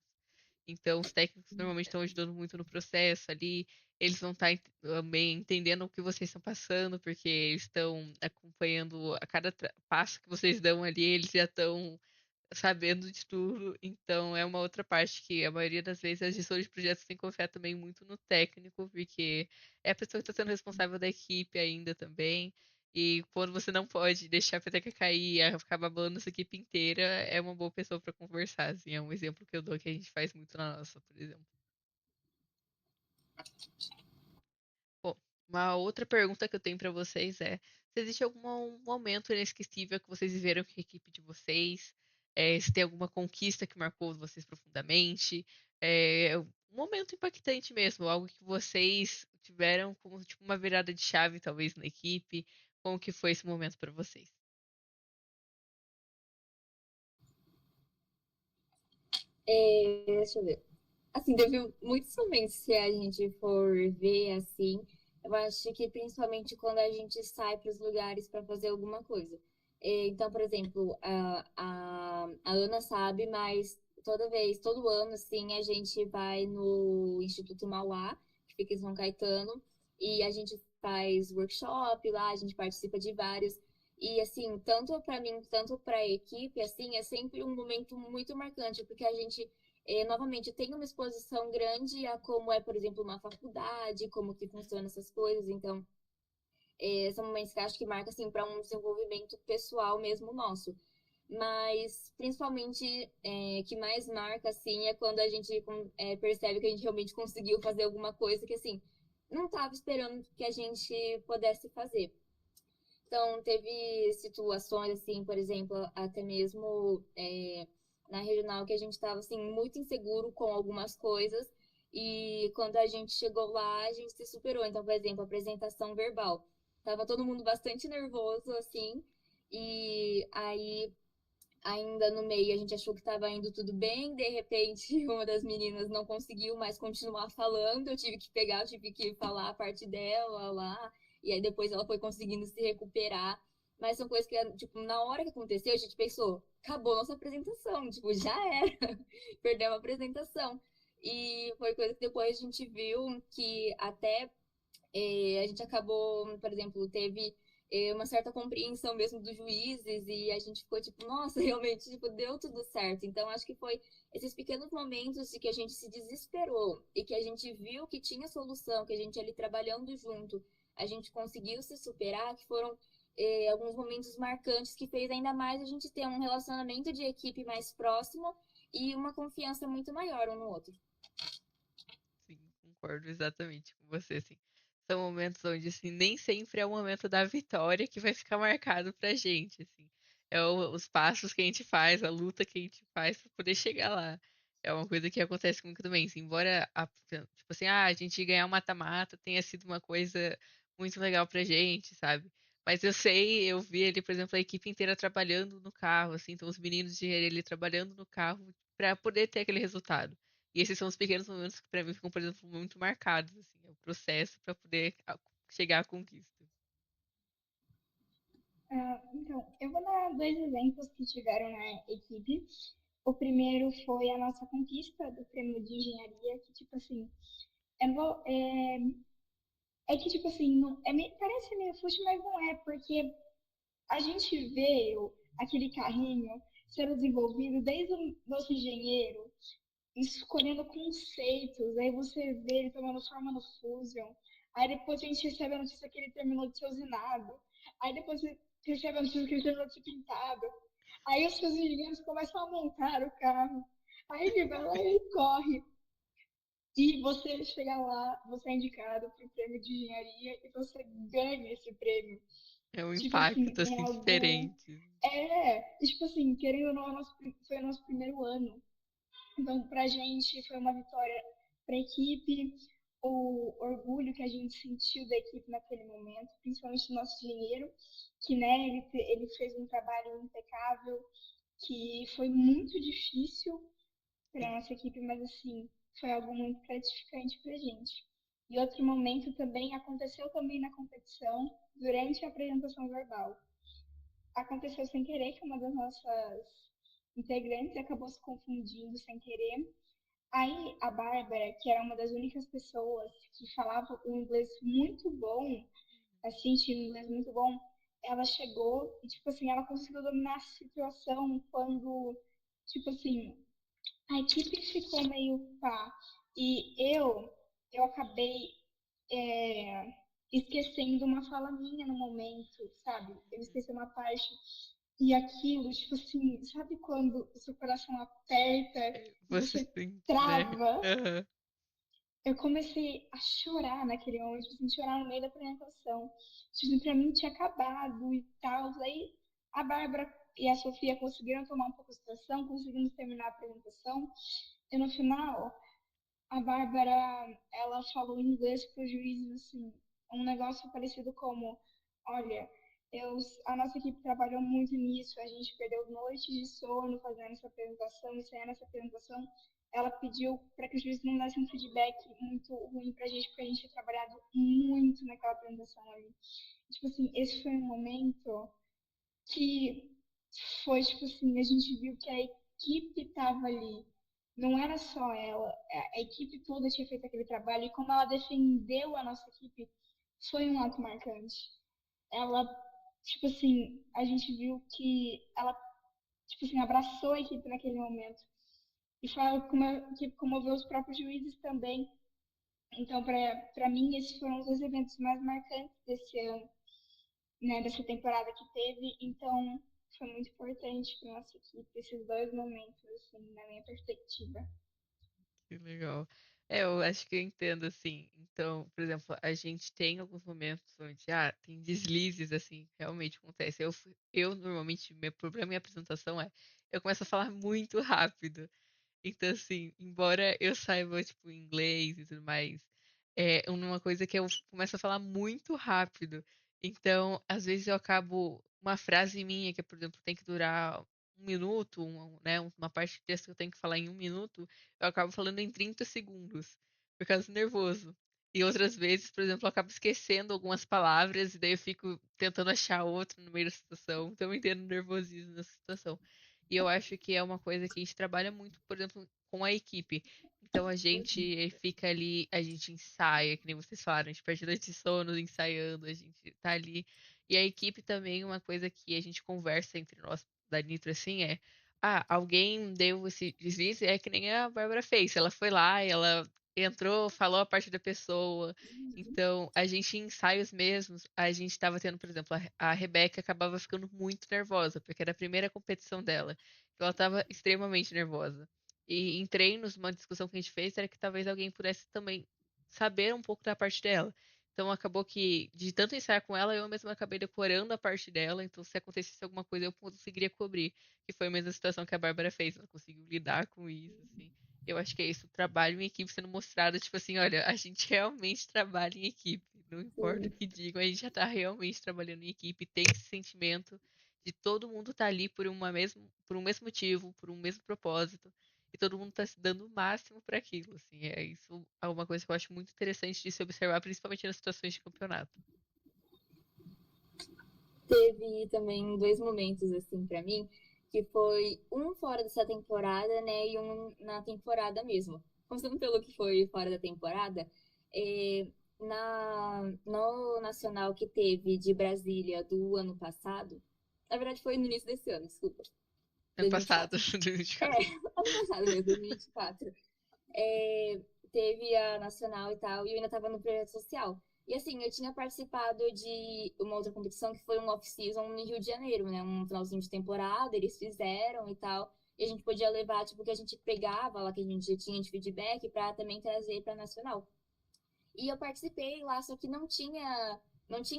Então, os técnicos normalmente estão ajudando muito no processo ali. Eles vão estar também entendendo o que vocês estão passando, porque eles estão acompanhando a cada passo que vocês dão ali, eles já estão sabendo de tudo. Então, é uma outra parte que a maioria das vezes as gestoras de projetos têm que confiar também muito no técnico, porque é a pessoa que está sendo responsável da equipe ainda também. E quando você não pode deixar a peteca cair e acaba abalando essa equipe inteira, é uma boa pessoa para conversar, assim. É um exemplo que eu dou que a gente faz muito na nossa, por exemplo. Bom, uma outra pergunta que eu tenho para vocês é: se existe algum momento inesquecível que vocês viveram com a equipe de vocês? Se tem alguma conquista que marcou vocês profundamente? Um momento impactante mesmo, algo que vocês tiveram como tipo uma virada de chave, talvez, na equipe. Como que foi esse momento para vocês?
deixa eu ver. Assim, teve muitos momentos se a gente for ver assim. Eu acho que principalmente quando a gente sai para os lugares para fazer alguma coisa. Então, por exemplo, a Ana sabe, mas toda vez, todo ano, assim, a gente vai no Instituto Mauá, que fica em São Caetano, e a gente faz workshop lá, a gente participa de vários. E assim, tanto para mim, tanto para a equipe, assim, é sempre um momento muito marcante, porque a gente novamente, tem uma exposição grande a como é, por exemplo, uma faculdade, como que funcionam essas coisas. Então, são momentos que eu acho que marca, assim, para um desenvolvimento pessoal mesmo nosso. Mas, principalmente, que mais marca, assim, é quando a gente percebe que a gente realmente conseguiu fazer alguma coisa que, assim, não estava esperando que a gente pudesse fazer. Então, teve situações, assim, por exemplo, até mesmo na regional, que a gente estava, assim, muito inseguro com algumas coisas. E quando a gente chegou lá, a gente se superou. Então, por exemplo, a apresentação verbal. Tava todo mundo bastante nervoso, assim. E aí, ainda no meio, a gente achou que estava indo tudo bem. De repente, uma das meninas não conseguiu mais continuar falando. Eu tive que pegar, eu tive que falar a parte dela lá. E aí depois ela foi conseguindo se recuperar. Mas são coisas que, tipo, na hora que aconteceu, a gente pensou, acabou nossa apresentação, tipo, já era, perdeu a apresentação. E foi coisa que depois a gente viu que até a gente acabou, por exemplo, teve uma certa compreensão mesmo dos juízes e a gente ficou tipo, nossa, realmente, tipo, deu tudo certo. Então, acho que foi esses pequenos momentos de que a gente se desesperou e que a gente viu que tinha solução, que a gente ali trabalhando junto, a gente conseguiu se superar, que foram alguns momentos marcantes que fez ainda mais a gente ter um relacionamento de equipe mais próximo e uma confiança muito maior um no outro.
Sim, concordo exatamente com você, assim. São momentos onde, assim, nem sempre é o momento da vitória que vai ficar marcado pra gente, assim. Os passos que a gente faz, a luta que a gente faz pra poder chegar lá. É uma coisa que acontece comigo também, assim, embora, tipo assim, a gente ganhar o mata-mata tenha sido uma coisa muito legal pra gente, sabe? Mas eu sei, eu vi ali, por exemplo, a equipe inteira trabalhando no carro, assim, então os meninos de engenharia ali trabalhando no carro pra poder ter aquele resultado. E esses são os pequenos momentos que pra mim ficam, por exemplo, muito marcados, assim, é o processo para poder chegar à conquista.
Então, eu vou dar dois exemplos que tiveram na equipe. O primeiro foi a nossa conquista do prêmio de engenharia, que, tipo assim, eu vou, é que, tipo assim, não, parece meio fútil, mas não é, porque a gente vê aquele carrinho sendo desenvolvido desde o nosso engenheiro, escolhendo conceitos, aí você vê ele tomando forma no Fusion, aí depois a gente recebe a notícia que ele terminou de ser usinado, aí depois você recebe a notícia que ele terminou de ser pintado, aí os seus engenheiros começam a montar o carro, aí ele vai lá e ele corre, e você chega lá, você é indicado para o prêmio de engenharia e você ganha esse prêmio.
É um
Tipo assim,
impacto,
é
assim,
algo.
diferente.
Tipo assim, querendo ou não, foi o nosso primeiro ano. Então, pra gente foi uma vitória para a equipe, o orgulho que a gente sentiu da equipe naquele momento, principalmente do nosso engenheiro, que né, ele fez um trabalho impecável, que foi muito difícil para nossa equipe, mas assim, foi algo muito gratificante para a gente. E outro momento também aconteceu também na competição, durante a apresentação verbal. Aconteceu sem querer que uma das nossas integrantes acabou se confundindo sem querer. Aí a Bárbara, que era uma das únicas pessoas que falava um inglês muito bom, assim, tinha um inglês muito bom, ela chegou e, tipo assim, ela conseguiu dominar a situação quando, tipo assim, a equipe ficou meio pá. E eu acabei é, esquecendo uma fala minha no momento, sabe? Eu esqueci uma parte. E aquilo, tipo assim, sabe quando o seu coração aperta e
Você
você
sente, né?
trava?
Aham.
Eu comecei a chorar naquele momento, tipo assim, chorar no meio da apresentação. Tipo assim, pra mim tinha acabado e tal. Aí a Bárbara e a Sofia conseguiram tomar um pouco de situação, conseguimos terminar a apresentação. E no final, a Bárbara, ela falou em inglês para os juízes, assim, um negócio parecido como, olha, a nossa equipe trabalhou muito nisso, a gente perdeu noites de sono fazendo essa apresentação, ensaiando essa apresentação. Ela pediu para que os juízes não dessem um feedback muito ruim para a gente, porque a gente tinha trabalhado muito naquela apresentação ali. Tipo assim, esse foi um momento que foi, tipo assim, a gente viu que a equipe estava ali. Não era só ela, a equipe toda tinha feito aquele trabalho e como ela defendeu a nossa equipe foi um ato marcante. Ela, tipo assim, a gente viu que ela, tipo assim, abraçou a equipe naquele momento. E foi algo que comoveu os próprios juízes também. Então, para mim, esses foram os dois eventos mais marcantes desse ano, né, dessa temporada que teve. Então, foi muito importante para nossa equipe esses dois momentos, assim, na minha perspectiva.
Que legal. É, eu acho que eu entendo, assim. Então, por exemplo, a gente tem alguns momentos onde, tem deslizes, assim, realmente acontece. Eu normalmente, meu problema em apresentação é, eu começo a falar muito rápido. Então, assim, embora eu saiba, tipo, inglês e tudo mais, é uma coisa que eu começo a falar muito rápido. Então, às vezes eu acabo, uma frase minha, que, por exemplo, tem que durar um minuto, né, uma parte de texto que eu tenho que falar em um minuto, eu acabo falando em 30 segundos, por causa do nervoso. E outras vezes, por exemplo, eu acabo esquecendo algumas palavras e daí eu fico tentando achar outra no meio da situação. Então eu entendo o nervosismo nessa situação. E eu acho que é uma coisa que a gente trabalha muito, por exemplo, com a equipe. Então a gente fica ali, a gente ensaia, que nem vocês falaram, a gente perde noite de sono ensaiando, a gente tá ali. E a equipe também, uma coisa que a gente conversa entre nós da Nitro assim é, alguém deu esse deslize, é que nem a Bárbara fez. Ela foi lá, ela entrou, falou a parte da pessoa. Então, a gente em ensaios mesmos, a gente estava tendo, por exemplo, a Rebeca acabava ficando muito nervosa, porque era a primeira competição dela. Ela estava extremamente nervosa. E em treinos, uma discussão que a gente fez era que talvez alguém pudesse também saber um pouco da parte dela. Então acabou que, de tanto ensaiar com ela, eu mesma acabei decorando a parte dela. Então, se acontecesse alguma coisa, eu conseguiria cobrir. Que foi a mesma situação que a Bárbara fez. Ela conseguiu lidar com isso, assim. Eu acho que é isso, o trabalho em equipe sendo mostrado, tipo assim, olha, a gente realmente trabalha em equipe. Não importa o
Sim.
que digam, a gente já tá realmente trabalhando em equipe, tem esse sentimento de todo mundo tá ali por um mesmo motivo, por um mesmo propósito, e todo mundo tá se dando o máximo para aquilo, assim. É isso, é uma coisa que eu acho muito interessante de se observar, principalmente nas situações de campeonato.
Teve também dois momentos, assim, pra mim, que foi um fora dessa temporada, né, e um na temporada mesmo. Começando pelo que foi fora da temporada, no Nacional que teve de Brasília do ano passado, na verdade foi no início desse ano, desculpa,
Ano passado,
2024. É,
2024.
ano passado mesmo, 2024. É, teve a nacional e tal, e eu ainda tava no projeto social. E assim, eu tinha participado de uma outra competição que foi um off-season no Rio de Janeiro, né? Um finalzinho de temporada, eles fizeram e tal. E a gente podia levar, tipo, o que a gente pegava lá, que a gente já tinha de feedback, pra também trazer pra nacional. E eu participei lá, só que não tinha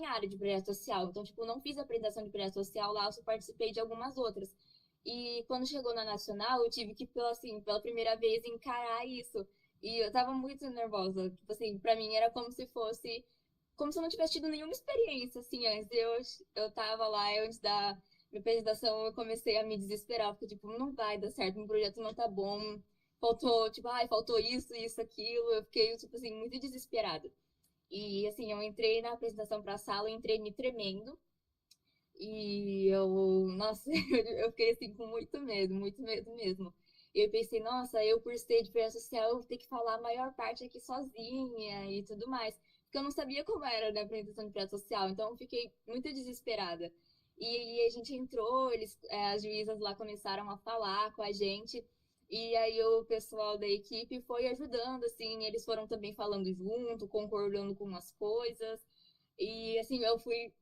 área de projeto social. Então, tipo, não fiz a apresentação de projeto social lá, eu só participei de algumas outras. E quando chegou na nacional, eu tive que, assim, pela primeira vez, encarar isso. E eu tava muito nervosa. Tipo assim, pra mim era como se fosse. Como se eu não tivesse tido nenhuma experiência, assim, antes. Eu tava lá, e antes da minha apresentação, eu comecei a me desesperar. Porque, tipo, não vai dar certo, meu projeto não tá bom. Faltou, tipo, ai, faltou isso, aquilo. Eu fiquei, tipo assim, muito desesperada. E, assim, eu entrei na apresentação pra sala, eu entrei me tremendo. E nossa, eu fiquei assim com muito medo mesmo. E eu pensei, nossa, eu por ser de projeto social, eu vou ter que falar a maior parte aqui sozinha e tudo mais. Porque eu não sabia como era na apresentação de projeto social, então eu fiquei muito desesperada. E a gente entrou, as juízas lá começaram a falar com a gente. E aí o pessoal da equipe foi ajudando, assim, eles foram também falando junto, concordando com umas coisas. E assim, eu fui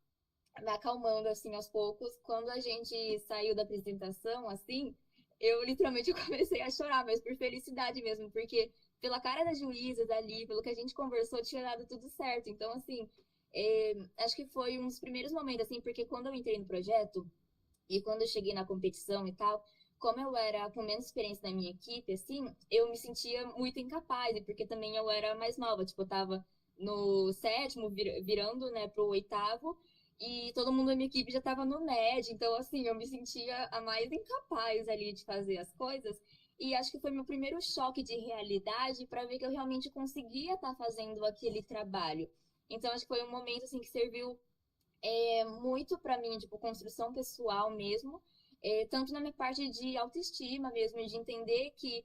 me acalmando assim aos poucos. Quando a gente saiu da apresentação, assim, eu literalmente comecei a chorar, mas por felicidade mesmo, porque pela cara das juízas ali, pelo que a gente conversou, tinha dado tudo certo. Então, assim, acho que foi um dos primeiros momentos, assim, porque quando eu entrei no projeto e quando eu cheguei na competição e tal, como eu era com menos experiência na minha equipe, assim, eu me sentia muito incapaz, e porque também eu era mais nova, tipo, eu tava no sétimo, virando, né, pro oitavo, e todo mundo da minha equipe já tava no médio, então, assim, eu me sentia a mais incapaz ali de fazer as coisas, e acho que foi meu primeiro choque de realidade para ver que eu realmente conseguia estar fazendo aquele trabalho. Então, acho que foi um momento, assim, que serviu muito para mim, tipo, construção pessoal mesmo, tanto na minha parte de autoestima mesmo, de entender que,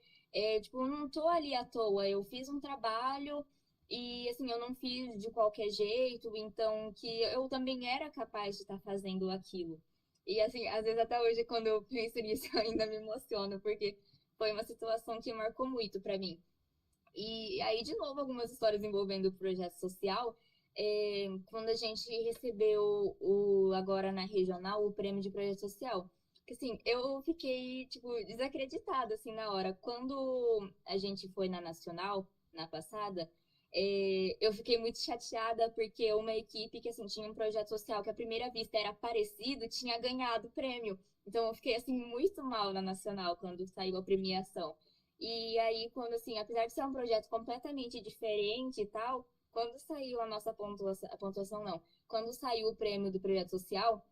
tipo, eu não tô ali à toa, eu fiz um trabalho e, assim, eu não fiz de qualquer jeito, então que eu também era capaz de estar fazendo aquilo. E, assim, às vezes até hoje, quando eu penso nisso, eu ainda me emociono, porque foi uma situação que marcou muito para mim. E aí, de novo, algumas histórias envolvendo o projeto social. Quando a gente recebeu agora na regional o prêmio de projeto social. Que, assim, eu fiquei, tipo, desacreditada, assim, na hora. Quando a gente foi na nacional, na passada, eu fiquei muito chateada porque uma equipe que, assim, tinha um projeto social que à primeira vista era parecido, tinha ganhado o prêmio. Então, eu fiquei, assim, muito mal na nacional quando saiu a premiação. E aí, quando assim, apesar de ser um projeto completamente diferente e tal, quando saiu a pontuação não, quando saiu o prêmio do projeto social,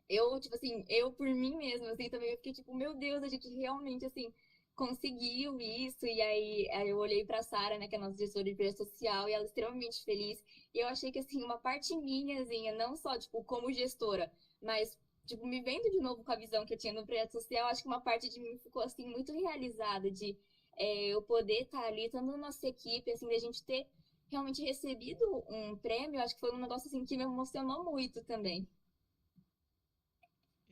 eu, tipo assim, eu por mim mesma, assim, também eu fiquei tipo, meu Deus, a gente realmente, assim, conseguiu isso. E aí eu olhei pra Sara, né, que é a nossa gestora de projeto social, e ela extremamente feliz. E eu achei que, assim, uma parte minhazinha, não só, tipo, como gestora, mas, tipo, me vendo de novo com a visão que eu tinha no projeto social, acho que uma parte de mim ficou, assim, muito realizada de eu poder estar ali, tanto na nossa equipe, assim, da gente ter realmente recebido um prêmio, acho que foi um negócio, assim, que me emocionou muito também.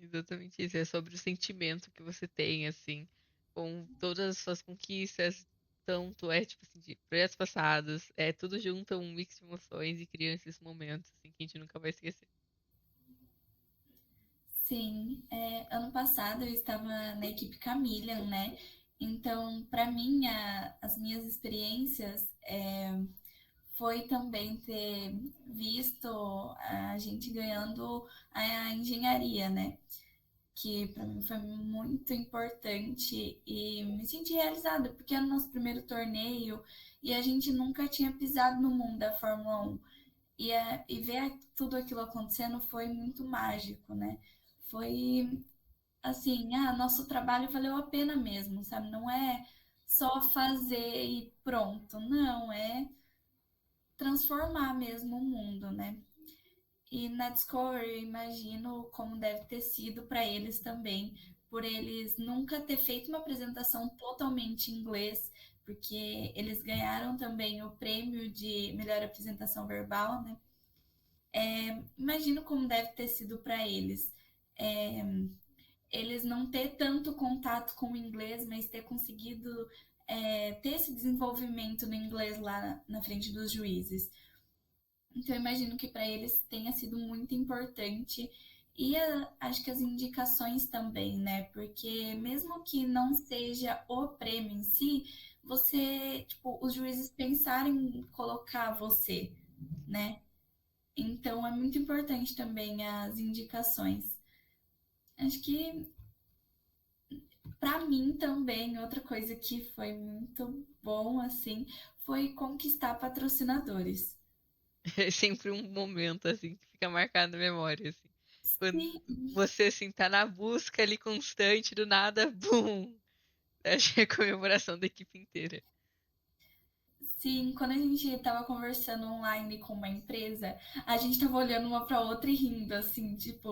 Exatamente isso. É sobre o sentimento que você tem, assim, com todas as suas conquistas. Tanto é, tipo assim, de projetos passados. É tudo junto, um mix de emoções e cria esses momentos, assim, que a gente nunca vai esquecer.
Sim, ano passado eu estava na equipe Chameleon, né? Então, para mim, as minhas experiências foi também ter visto a gente ganhando a engenharia, né? Que para mim foi muito importante e me senti realizada, porque era o nosso primeiro torneio e a gente nunca tinha pisado no mundo da Fórmula 1. E ver tudo aquilo acontecendo foi muito mágico, né? Foi assim, nosso trabalho valeu a pena mesmo, sabe? Não é só fazer e pronto, não, é transformar mesmo o mundo, né? E na Discovery, eu imagino como deve ter sido para eles também, por eles nunca ter feito uma apresentação totalmente em inglês, porque eles ganharam também o prêmio de melhor apresentação verbal, né? Imagino como deve ter sido para eles. É, eles não ter tanto contato com o inglês, mas ter conseguido ter esse desenvolvimento no inglês lá na frente dos juízes. Então, eu imagino que para eles tenha sido muito importante. E acho que as indicações também, né? Porque mesmo que não seja o prêmio em si, você, tipo, os juízes pensarem em colocar você, né? Então, é muito importante também as indicações. Acho que Para mim também, outra coisa que foi muito bom, assim, foi conquistar patrocinadores.
É sempre um momento, assim, que fica marcado na memória, assim. Quando
Sim,
você, assim, tá na busca ali constante, do nada, bum! Acho que é a comemoração da equipe inteira.
sim, quando a gente tava conversando online com uma empresa, a gente tava olhando uma pra outra e rindo, assim, tipo,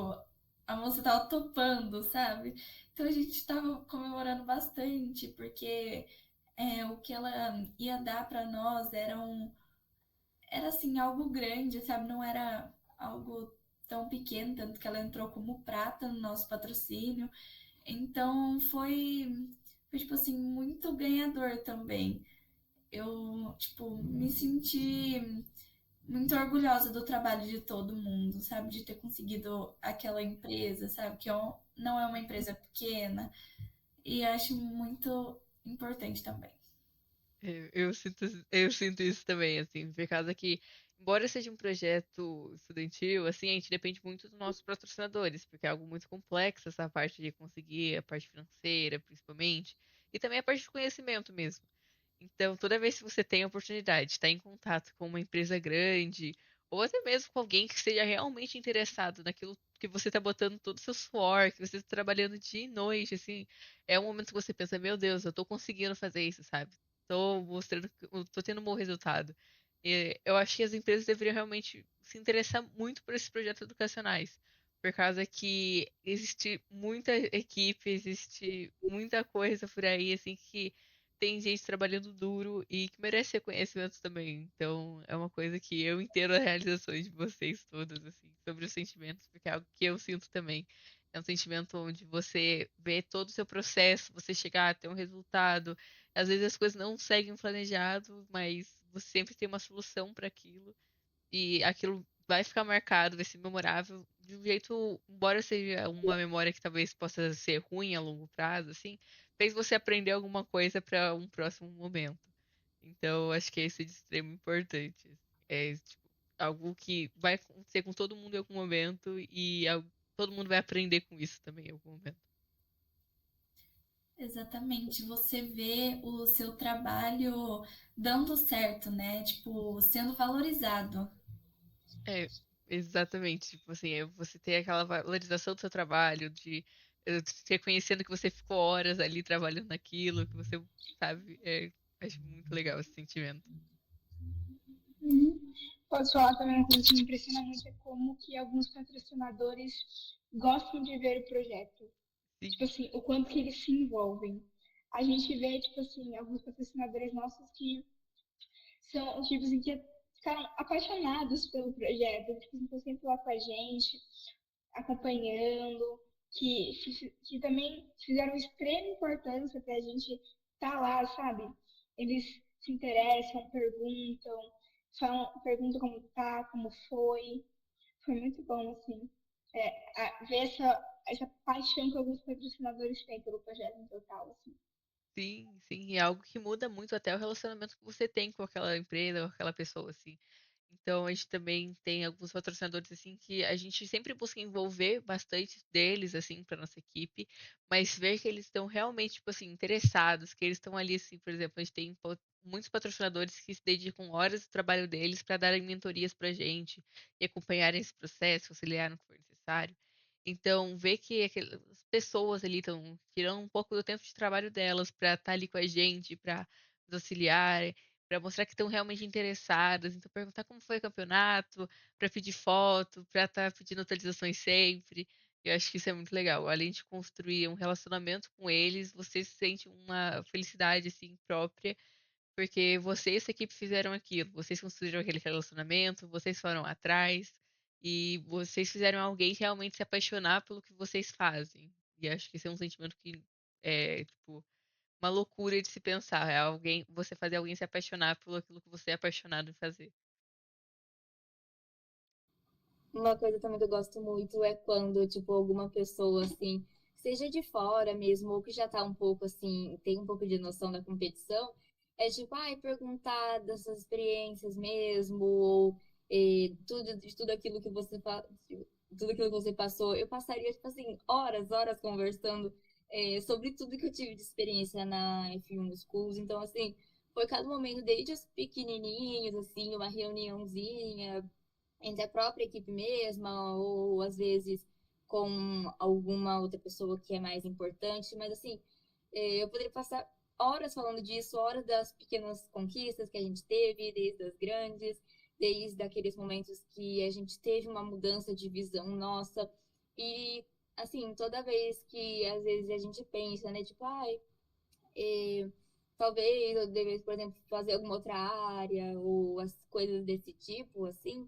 a moça tava topando, sabe? Então a gente tava comemorando bastante, porque o que ela ia dar pra nós era assim, algo grande, sabe? Não era algo tão pequeno, tanto que ela entrou como prata no nosso patrocínio. Então foi tipo assim, muito ganhador também. Eu, tipo, me senti muito orgulhosa do trabalho de todo mundo, sabe? De ter conseguido aquela empresa, sabe? Que não é uma empresa pequena. E acho muito importante também.
Eu sinto isso também, assim, por causa que, embora seja um projeto estudantil, assim, a gente depende muito dos nossos patrocinadores, porque é algo muito complexo essa parte de conseguir, a parte financeira, principalmente, e também a parte de conhecimento mesmo. Então, toda vez que você tem a oportunidade de estar em contato com uma empresa grande, ou até mesmo com alguém que esteja realmente interessado naquilo que você está botando todo o seu suor, que você está trabalhando dia e noite, assim, é um momento que você pensa, meu Deus, eu estou conseguindo fazer isso, sabe? Estou mostrando que eu tô tendo um bom resultado. E eu acho que as empresas deveriam realmente se interessar muito por esses projetos educacionais, por causa que existe muita equipe, existe muita coisa por aí, assim, que tem gente trabalhando duro e que merece reconhecimento também. Então, é uma coisa que eu entendo as realizações de vocês todas, assim, sobre os sentimentos, porque é algo que eu sinto também. É um sentimento onde você vê todo o seu processo, você chegar a ter um resultado. Às vezes as coisas não seguem o planejado, mas você sempre tem uma solução para aquilo. E aquilo vai ficar marcado, vai ser memorável de um jeito, embora seja uma memória que talvez possa ser ruim a longo prazo, assim, fez você aprender alguma coisa para um próximo momento. Então, acho que isso é de extremo importante. É, tipo, algo que vai acontecer com todo mundo em algum momento e todo mundo vai aprender com isso também em algum momento.
Exatamente, você vê o seu trabalho dando certo, né? Tipo, sendo valorizado.
É, exatamente. Tipo assim, você ter aquela valorização do seu trabalho, de reconhecendo que você ficou horas ali trabalhando naquilo, que você, sabe, acho muito legal esse sentimento.
Uhum. Posso falar também uma coisa que me impressiona muito é como que alguns patrocinadores gostam de ver o projeto.
Sim,
Tipo assim, o quanto que eles se envolvem. A gente vê, tipo assim, alguns patrocinadores nossos que são, tipo assim, que ficaram apaixonados pelo projeto, tipo assim, estão sempre lá com a gente, acompanhando, que também fizeram extrema importância pra gente estar tá lá, sabe? Eles se interessam, perguntam, perguntam como tá, como foi. Foi muito bom, assim, ver essa paixão que alguns patrocinadores têm pelo projeto em total, assim.
sim, sim. É algo que muda muito até o relacionamento que você tem com aquela empresa, com aquela pessoa, assim. Então, a gente também tem alguns patrocinadores assim que a gente sempre busca envolver bastante deles assim para nossa equipe, mas ver que eles estão realmente tipo assim interessados, que eles estão ali assim, por exemplo, a gente tem muitos patrocinadores que se dedicam horas do trabalho deles para darem mentorias para a gente e acompanharem esse processo, auxiliar no que for necessário. Então, ver que aquelas pessoas ali estão tirando um pouco do tempo de trabalho delas para estar ali com a gente, para nos auxiliar, para mostrar que estão realmente interessadas. Então, perguntar como foi o campeonato, para pedir foto, para estar pedindo atualizações sempre. Eu acho que isso é muito legal. Além de construir um relacionamento com eles, você sente uma felicidade assim própria, porque você e sua equipe fizeram aquilo. Vocês construíram aquele relacionamento, vocês foram atrás e vocês fizeram alguém realmente se apaixonar pelo que vocês fazem. E acho que esse é um sentimento que é, tipo, uma loucura de se pensar. É alguém, você fazer alguém se apaixonar pelo aquilo que você é apaixonado em fazer.
Uma coisa também que eu gosto muito é quando, tipo, alguma pessoa, assim, seja de fora mesmo, ou que já tá um pouco, assim, tem um pouco de noção da competição, é tipo, ai, perguntar dessas experiências mesmo, ou de tudo aquilo que você tudo aquilo que você passou. Eu passaria, tipo assim, horas conversando. sobre tudo que eu tive de experiência na F1 Schools. Então, assim, foi cada momento, desde os pequenininhos, assim, uma reuniãozinha entre a própria equipe mesma, ou às vezes com alguma outra pessoa que é mais importante. Mas, assim, eu poderia passar horas falando disso, horas das pequenas conquistas que a gente teve, desde as grandes, desde aqueles momentos que a gente teve uma mudança de visão nossa. E, assim, toda vez que às vezes a gente pensa, né, tipo, ai, talvez eu devesse, por exemplo, fazer alguma outra área ou as coisas desse tipo, assim,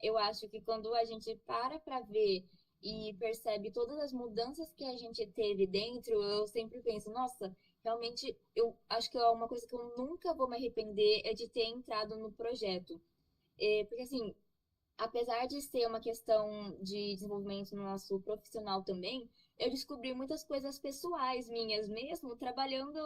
eu acho que quando a gente para ver e percebe todas as mudanças que a gente teve dentro, eu sempre penso, nossa, realmente, eu acho que é uma coisa que eu nunca vou me arrepender é de ter entrado no projeto. Porque, assim, apesar de ser uma questão de desenvolvimento no nosso profissional também, eu descobri muitas coisas pessoais minhas mesmo trabalhando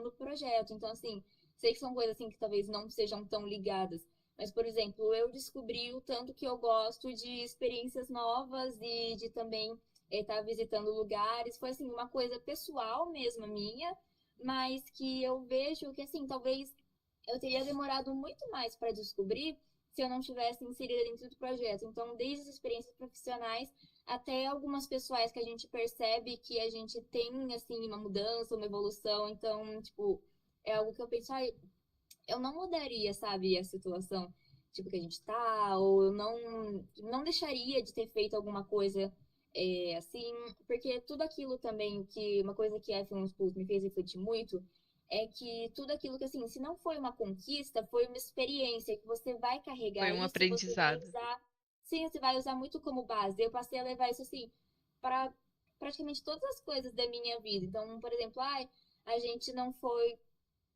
no projeto. Então, assim, sei que são coisas assim que talvez não sejam tão ligadas. Mas, por exemplo, eu descobri o tanto que eu gosto de experiências novas e de também estar visitando lugares. Foi, assim, uma coisa pessoal mesmo minha, mas que eu vejo que, assim, talvez eu teria demorado muito mais para descobrir se eu não tivesse inserida dentro do projeto. Então, desde as experiências profissionais até algumas pessoais que a gente percebe que a gente tem, assim, uma mudança, uma evolução. Então, tipo, é algo que eu penso, ah, eu não mudaria, sabe, a situação, tipo, que a gente tá, ou eu não deixaria de ter feito alguma coisa assim, porque tudo aquilo também, que uma coisa que a F1 Schools me fez refletir muito, é que tudo aquilo que, assim, se não foi uma conquista, foi uma experiência que você vai carregar
Foi um
isso e você vai
aprendizado.
usar, sim, você vai usar muito como base. Eu passei a levar isso, assim, para praticamente todas as coisas da minha vida. Então, por exemplo, ai, a gente não foi,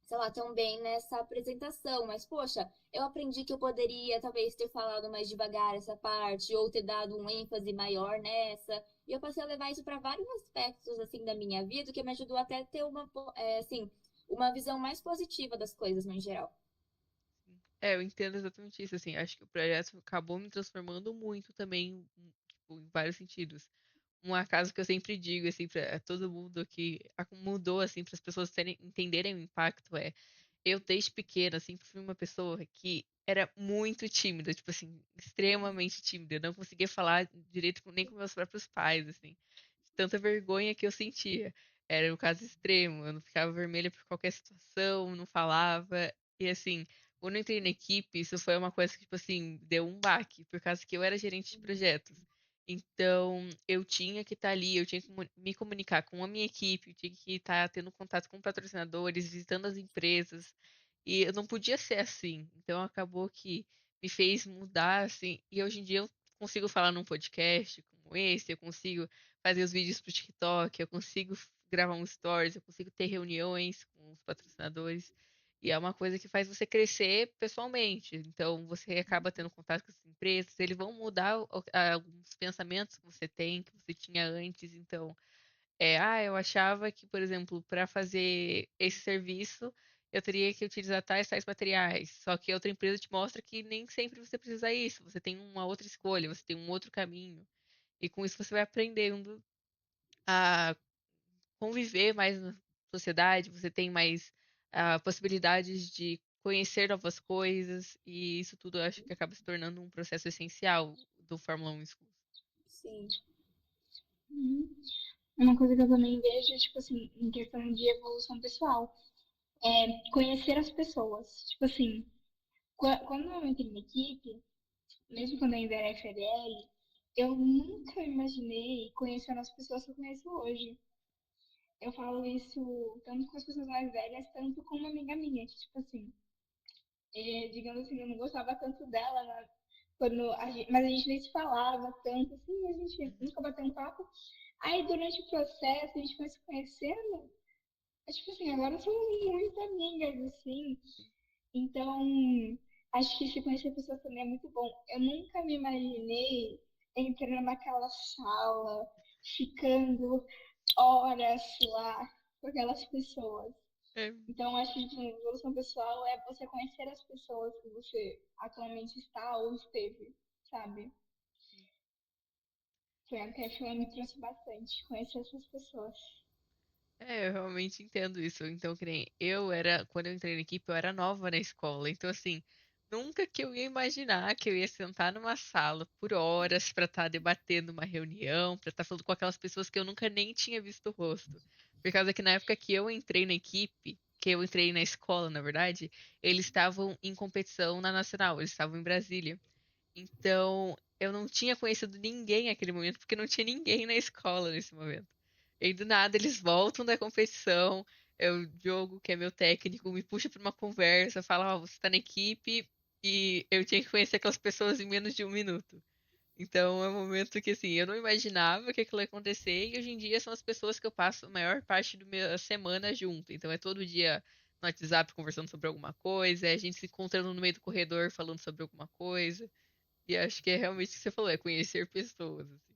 sei lá, tão bem nessa apresentação, mas poxa, eu aprendi que eu poderia talvez ter falado mais devagar essa parte ou ter dado um ênfase maior nessa. E eu passei a levar isso para vários aspectos assim da minha vida, que me ajudou até a ter assim, uma visão mais positiva das coisas no geral.
É, eu entendo exatamente isso, assim, acho que o projeto acabou me transformando muito também, tipo, em vários sentidos. Um acaso que eu sempre digo, assim, pra todo mundo que mudou, assim, para as pessoas entenderem o impacto eu desde pequena, sempre fui uma pessoa que era muito tímida, tipo assim, extremamente tímida. Eu não conseguia falar direito nem com meus próprios pais, assim, de tanta vergonha que eu sentia. Era o caso extremo, eu não ficava vermelha por qualquer situação, não falava. E assim, quando eu entrei na equipe, isso foi uma coisa que, tipo assim, deu um baque, por causa que eu era gerente de projetos. Então, eu tinha que estar ali, eu tinha que me comunicar com a minha equipe, eu tinha que estar tendo contato com patrocinadores, visitando as empresas, e eu não podia ser assim. Então, acabou que me fez mudar, assim, e hoje em dia eu consigo falar num podcast como esse, eu consigo fazer os vídeos pro TikTok, eu consigo gravar um stories, eu consigo ter reuniões com os patrocinadores. E é uma coisa que faz você crescer pessoalmente. Então, você acaba tendo contato com as empresas, eles vão mudar alguns pensamentos que você tem, que você tinha antes. Então, eu achava que, por exemplo, para fazer esse serviço, eu teria que utilizar tais materiais. Só que a outra empresa te mostra que nem sempre você precisa isso. Você tem uma outra escolha, você tem um outro caminho. E com isso você vai aprendendo a conviver mais na sociedade, você tem mais possibilidades de conhecer novas coisas, e isso tudo eu acho que acaba se tornando um processo essencial do Fórmula 1 Schools.
Sim,
Uhum. Uma coisa que eu também vejo, tipo assim, em questão de evolução pessoal, é conhecer as pessoas. Tipo assim, quando eu entrei na equipe, mesmo quando eu ainda era FLL, eu nunca imaginei conhecer as pessoas que eu conheço hoje. Eu falo isso tanto com as pessoas mais velhas, tanto com uma amiga minha, que, tipo assim, digamos assim, eu não gostava tanto dela, mas a gente nem se falava tanto, assim, a gente
Uhum.
nunca bateu um papo. Aí, durante o processo, a gente foi se conhecendo, tipo assim, agora somos muito amigas, assim. Então, acho que se conhecer pessoas também é muito bom. Eu nunca me imaginei entrando naquela sala, ficando horas lá com aquelas pessoas.
É,
Então, acho que tipo, evolução pessoal é você conhecer as pessoas que você atualmente está ou esteve, sabe? Foi algo que a Fila me trouxe bastante, conhecer essas pessoas.
É, eu realmente entendo isso. Então, que nem quando eu entrei na equipe, eu era nova na escola. Então, assim, nunca que eu ia imaginar que eu ia sentar numa sala por horas pra estar debatendo uma reunião, pra estar falando com aquelas pessoas que eu nunca nem tinha visto o rosto. Por causa que na época que eu entrei na equipe, que eu entrei na escola, na verdade, eles estavam em competição na nacional, eles estavam em Brasília. Então, eu não tinha conhecido ninguém naquele momento, porque não tinha ninguém na escola nesse momento. E do nada eles voltam da competição. O Diogo, que é meu técnico, me puxa para uma conversa, fala: Ó, você está na equipe, e eu tinha que conhecer aquelas pessoas em menos de um minuto. Então é um momento que assim, eu não imaginava que aquilo ia acontecer, e hoje em dia são as pessoas que eu passo a maior parte da minha semana junto. Então é todo dia no WhatsApp conversando sobre alguma coisa, é a gente se encontrando no meio do corredor falando sobre alguma coisa. E acho que é realmente o que você falou, é conhecer pessoas, assim.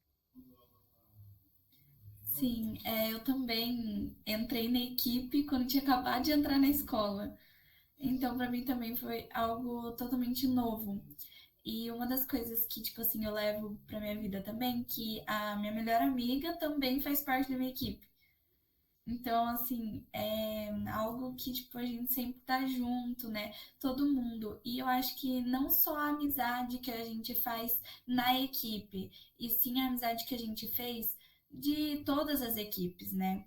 Sim, eu também entrei na equipe quando tinha acabado de entrar na escola. Então, para mim também foi algo totalmente novo. E uma das coisas que, tipo assim, eu levo pra minha vida também, que a minha melhor amiga também faz parte da minha equipe. Então, assim, é algo que, tipo, a gente sempre tá junto, né? Todo mundo. E eu acho que não só a amizade que a gente faz na equipe, e sim a amizade que a gente fez de todas as equipes, né?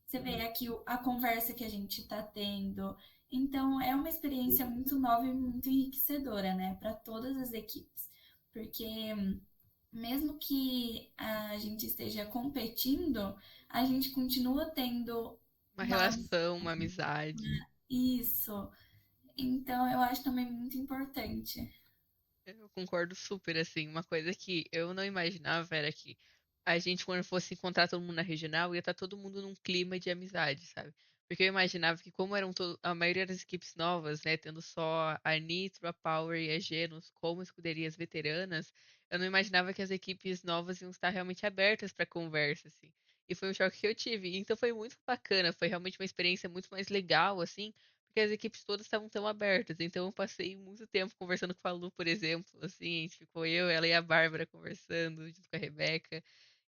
Você vê aqui a conversa que a gente tá tendo. Então, é uma experiência muito nova e muito enriquecedora, né? Para todas as equipes. Porque mesmo que a gente esteja competindo, a gente continua tendo
Uma
uma
relação, uma amizade.
isso. Então, eu acho também muito importante.
Eu concordo super, assim. Uma coisa que eu não imaginava era que a gente, quando fosse encontrar todo mundo na regional, ia estar todo mundo num clima de amizade, sabe? Porque eu imaginava que, como a maioria das equipes novas, né, tendo só a Nitro, a Power e a Genos como escuderias veteranas, eu não imaginava que as equipes novas iam estar realmente abertas para conversa, assim. E foi um choque que eu tive. Então foi muito bacana, foi realmente uma experiência muito mais legal, assim, porque as equipes todas estavam tão abertas. Então eu passei muito tempo conversando com a Lu, por exemplo, assim, a gente ficou eu, ela e a Bárbara conversando junto com a Rebeca.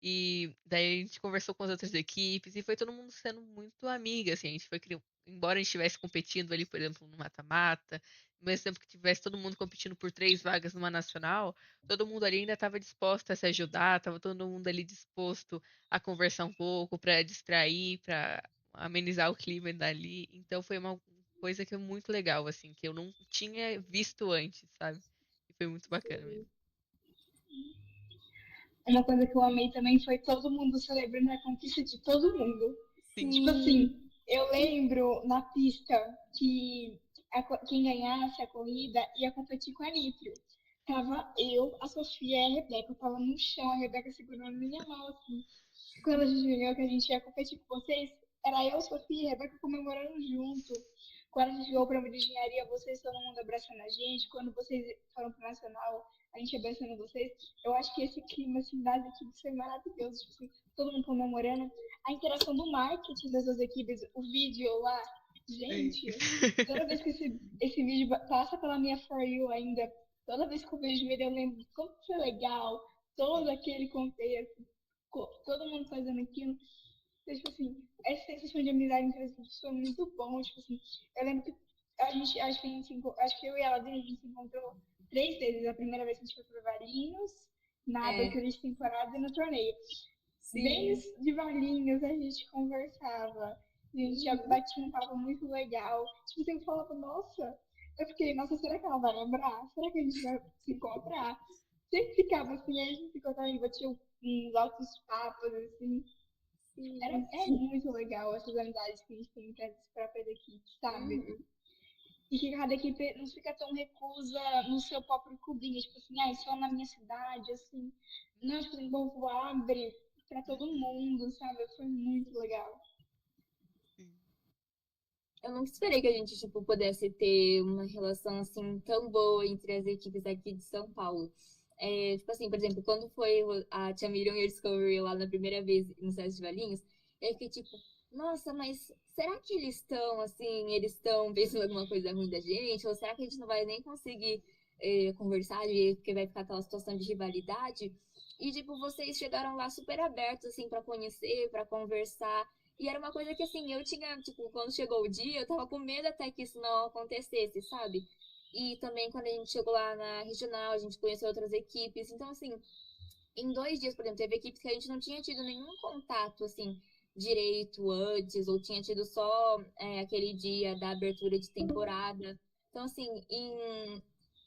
E daí a gente conversou com as outras equipes e foi todo mundo sendo muito amiga, assim, a gente foi embora a gente estivesse competindo ali, por exemplo, no mata-mata, ao mesmo tempo que tivesse todo mundo competindo por 3 vagas numa nacional, todo mundo ali ainda estava disposto a se ajudar, estava todo mundo ali disposto a conversar um pouco, para distrair, para amenizar o clima dali. Então foi uma coisa que é muito legal, assim, que eu não tinha visto antes, sabe? E foi muito bacana mesmo.
Uma coisa que eu amei também foi todo mundo celebrando a conquista de todo mundo.
Sim.
Tipo assim, eu lembro na pista que quem ganhasse a corrida ia competir com a Nitro. Tava eu, a Sofia e a Rebeca. Eu tava no chão, a Rebeca segurando minha mão, assim. Quando a gente ganhou que a gente ia competir com vocês, era eu, Sofia e a Rebeca comemorando junto. Quando a gente ganhou o prêmio de engenharia, vocês todo mundo abraçando a gente. Quando vocês foram pro Nacional, a gente abraçando vocês. Eu acho que esse clima, assim, das equipes foi maravilhoso. Tipo assim, todo mundo comemorando. A interação do marketing dessas equipes, o vídeo lá.
Sim.
Gente, toda vez que esse vídeo passa pela minha For You ainda, toda vez que eu vejo ele, eu lembro de como foi legal, todo aquele contexto, todo mundo fazendo aquilo. Então, tipo assim, essa sensação de amizade entre as equipes foi muito bom. Tipo assim, eu lembro que acho que eu e ela, a gente se encontrou 3 vezes. A primeira vez que a gente foi para Valinhos, na abertura de temporada e no torneio. Bem de Valinhos a gente conversava. A gente já batia um papo muito legal. Tipo, você falava, nossa, eu fiquei, nossa, será que ela vai lembrar? Será que a gente vai se encontrar? Sempre ficava assim, aí a gente se encontrava e batia uns altos papos, assim. É muito legal essas amizades que a gente tem entre as próprias equipes, sabe? E que cada equipe não fica tão reclusa no seu próprio clubinho, tipo assim, só na minha cidade, assim. Não, tipo, o povo abre pra todo mundo, sabe? Foi muito legal.
Sim.
Eu nunca esperei que a gente, tipo, pudesse ter uma relação, assim, tão boa entre as equipes aqui de São Paulo. Tipo assim, por exemplo, quando foi a Tia Miriam e a Discovery lá na primeira vez no César de Valinhos, eu fiquei tipo, nossa, mas será que eles estão pensando alguma coisa ruim da gente? Ou será que a gente não vai nem conseguir conversar direito, porque vai ficar aquela situação de rivalidade? E, tipo, vocês chegaram lá super abertos, assim, para conhecer, para conversar. E era uma coisa que, assim, eu tinha, tipo, quando chegou o dia, eu tava com medo até que isso não acontecesse, sabe? E também quando a gente chegou lá na regional, a gente conheceu outras equipes. Então, assim, em 2 dias, por exemplo, teve equipes que a gente não tinha tido nenhum contato, assim, direito antes, ou tinha tido só aquele dia da abertura de temporada. Então, assim,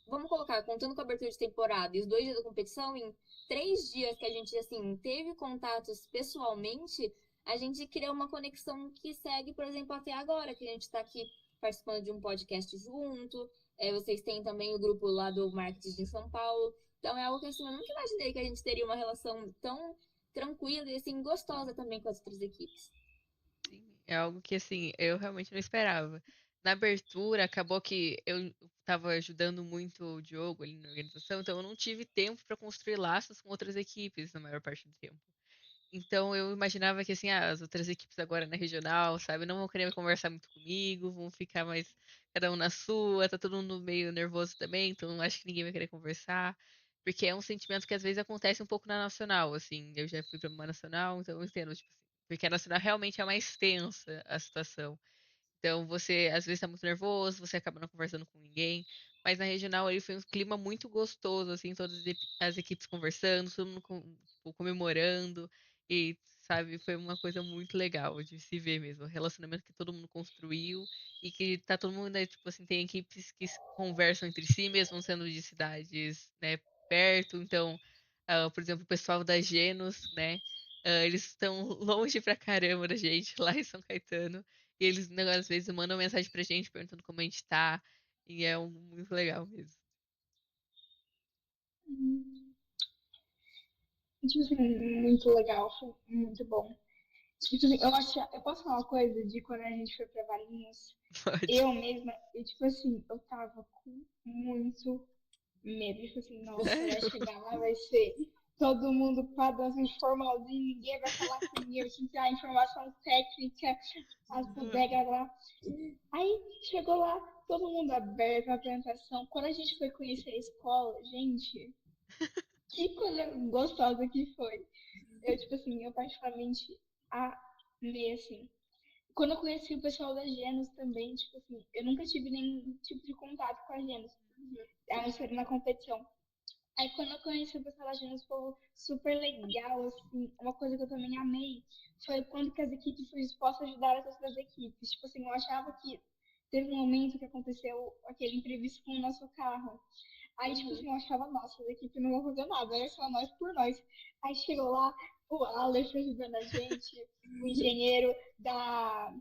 vamos colocar, contando com a abertura de temporada e os 2 dias da competição, em 3 dias que a gente, assim, teve contatos pessoalmente, a gente criou uma conexão que segue, por exemplo, até agora, que a gente está aqui participando de um podcast junto. Vocês têm também o grupo lá do Marketing de São Paulo. Então é algo que, assim, eu nunca imaginei que a gente teria uma relação tão tranquila e, assim, gostosa também com as outras equipes.
Sim, é algo que, assim, eu realmente não esperava. Na abertura, acabou que eu estava ajudando muito o Diogo ali na organização, então eu não tive tempo para construir laços com outras equipes na maior parte do tempo. Então eu imaginava que assim, as outras equipes agora na regional, sabe, não vão querer conversar muito comigo, vão ficar mais cada um na sua, tá todo mundo meio nervoso também, então acho que ninguém vai querer conversar, porque é um sentimento que às vezes acontece um pouco na nacional, assim, eu já fui pra uma nacional, então eu entendo, tipo assim, porque a nacional realmente é mais tensa a situação. Então você às vezes tá muito nervoso, você acaba não conversando com ninguém. Mas na regional ele foi um clima muito gostoso, assim, todas as equipes conversando, todo mundo tipo, comemorando. E, sabe, foi uma coisa muito legal de se ver mesmo. O relacionamento que todo mundo construiu e que tá todo mundo, né, tipo assim, tem equipes que conversam entre si, mesmo sendo de cidades, né, perto. Então, por exemplo, o pessoal da Genos, né, eles estão longe pra caramba da gente, lá em São Caetano. E eles, né, às vezes, mandam mensagem pra gente perguntando como a gente tá. E é muito legal mesmo.
Hum, Tipo assim, muito legal, foi muito bom. Tipo assim, eu posso falar uma coisa de quando a gente foi pra Valinhos?
Pode.
Eu mesma, tipo assim, eu tava com muito medo. Tipo assim, nossa, vai
Sério?
chegar lá, vai ser todo mundo padrãozinho formalzinho, ninguém vai falar comigo, assim, a informação técnica, as bodegas lá. Aí chegou lá, todo mundo aberto na apresentação. Quando a gente foi conhecer a escola, gente, que coisa gostosa que foi. Eu, tipo assim, eu particularmente amei, assim. Quando eu conheci o pessoal da Genos também, tipo assim, eu nunca tive nenhum tipo de contato com a Genos. A não ser na competição. Aí quando eu conheci o pessoal da Genos, foi super legal, assim. Uma coisa que eu também amei foi quando que as equipes foram dispostas a ajudar as outras equipes. Tipo assim, eu achava que teve um momento que aconteceu aquele imprevisto com o nosso carro. Aí, tipo assim, eu achava, nossa, a equipe não vai fazer nada, era só nós por nós. Aí chegou lá, o Aleph ajudando a gente, o engenheiro da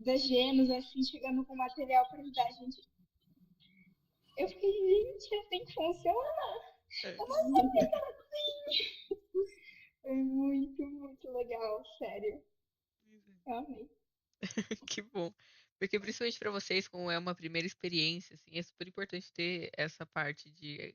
Genos, assim, chegando com material para ajudar a gente. Eu fiquei, gente, assim que funciona.
É.
Eu não sabia que era assim. Foi muito, muito legal, sério. Eu amei.
Que bom. Porque principalmente para vocês, como é uma primeira experiência, assim, é super importante ter essa parte de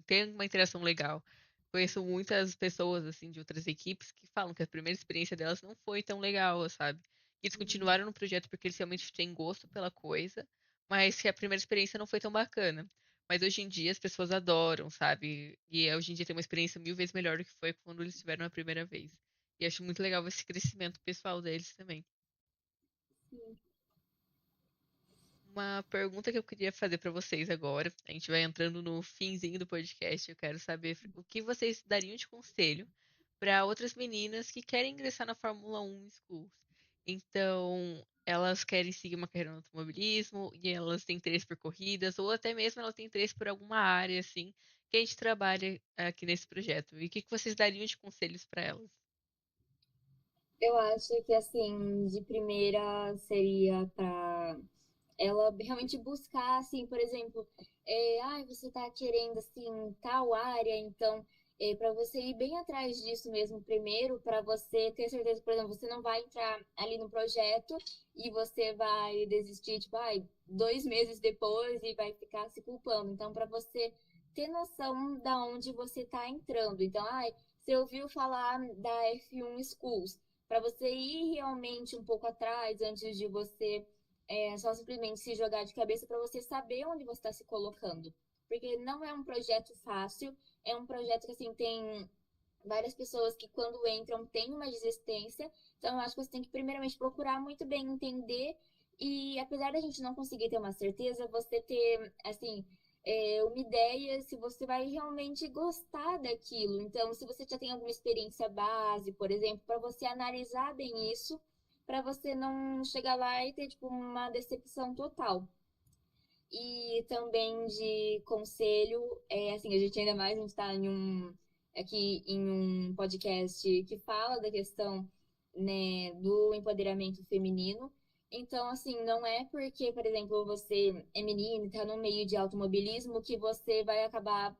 ter uma interação legal. Conheço muitas pessoas, assim, de outras equipes que falam que a primeira experiência delas não foi tão legal, sabe? Eles continuaram no projeto porque eles realmente têm gosto pela coisa, mas que a primeira experiência não foi tão bacana. Mas hoje em dia as pessoas adoram, sabe? E hoje em dia tem uma experiência 1000 vezes melhor do que foi quando eles tiveram a primeira vez. E acho muito legal esse crescimento pessoal deles também.
Sim.
Uma pergunta que eu queria fazer para vocês agora. A gente vai entrando no finzinho do podcast. Eu quero saber o que vocês dariam de conselho para outras meninas que querem ingressar na Fórmula 1 Schools. Então, elas querem seguir uma carreira no automobilismo e elas têm interesse por corridas, ou até mesmo elas têm interesse por alguma área assim que a gente trabalha aqui nesse projeto. E o que que vocês dariam de conselhos para elas?
Eu acho que, assim, de primeira seria para ela realmente buscar, assim, por exemplo, você tá querendo, assim, tal área, então, para você ir bem atrás disso mesmo primeiro, para você ter certeza, por exemplo, você não vai entrar ali no projeto e você vai desistir, tipo, 2 meses depois e vai ficar se culpando. Então, para você ter noção da onde você está entrando. Então, você ouviu falar da F1 Schools, para você ir realmente um pouco atrás antes de você só simplesmente se jogar de cabeça para você saber onde você está se colocando. Porque não é um projeto fácil, é um projeto que assim tem várias pessoas que quando entram têm uma desistência. Então, eu acho que você tem que primeiramente procurar muito bem entender e apesar da gente não conseguir ter uma certeza, você ter, assim, uma ideia se você vai realmente gostar daquilo. Então, se você já tem alguma experiência base, por exemplo, para você analisar bem isso, para você não chegar lá e ter, tipo, uma decepção total. E também de conselho, assim, a gente ainda mais, a gente está aqui em um podcast que fala da questão, né, do empoderamento feminino. Então, assim, não é porque, por exemplo, você é menina e está no meio de automobilismo que você vai acabar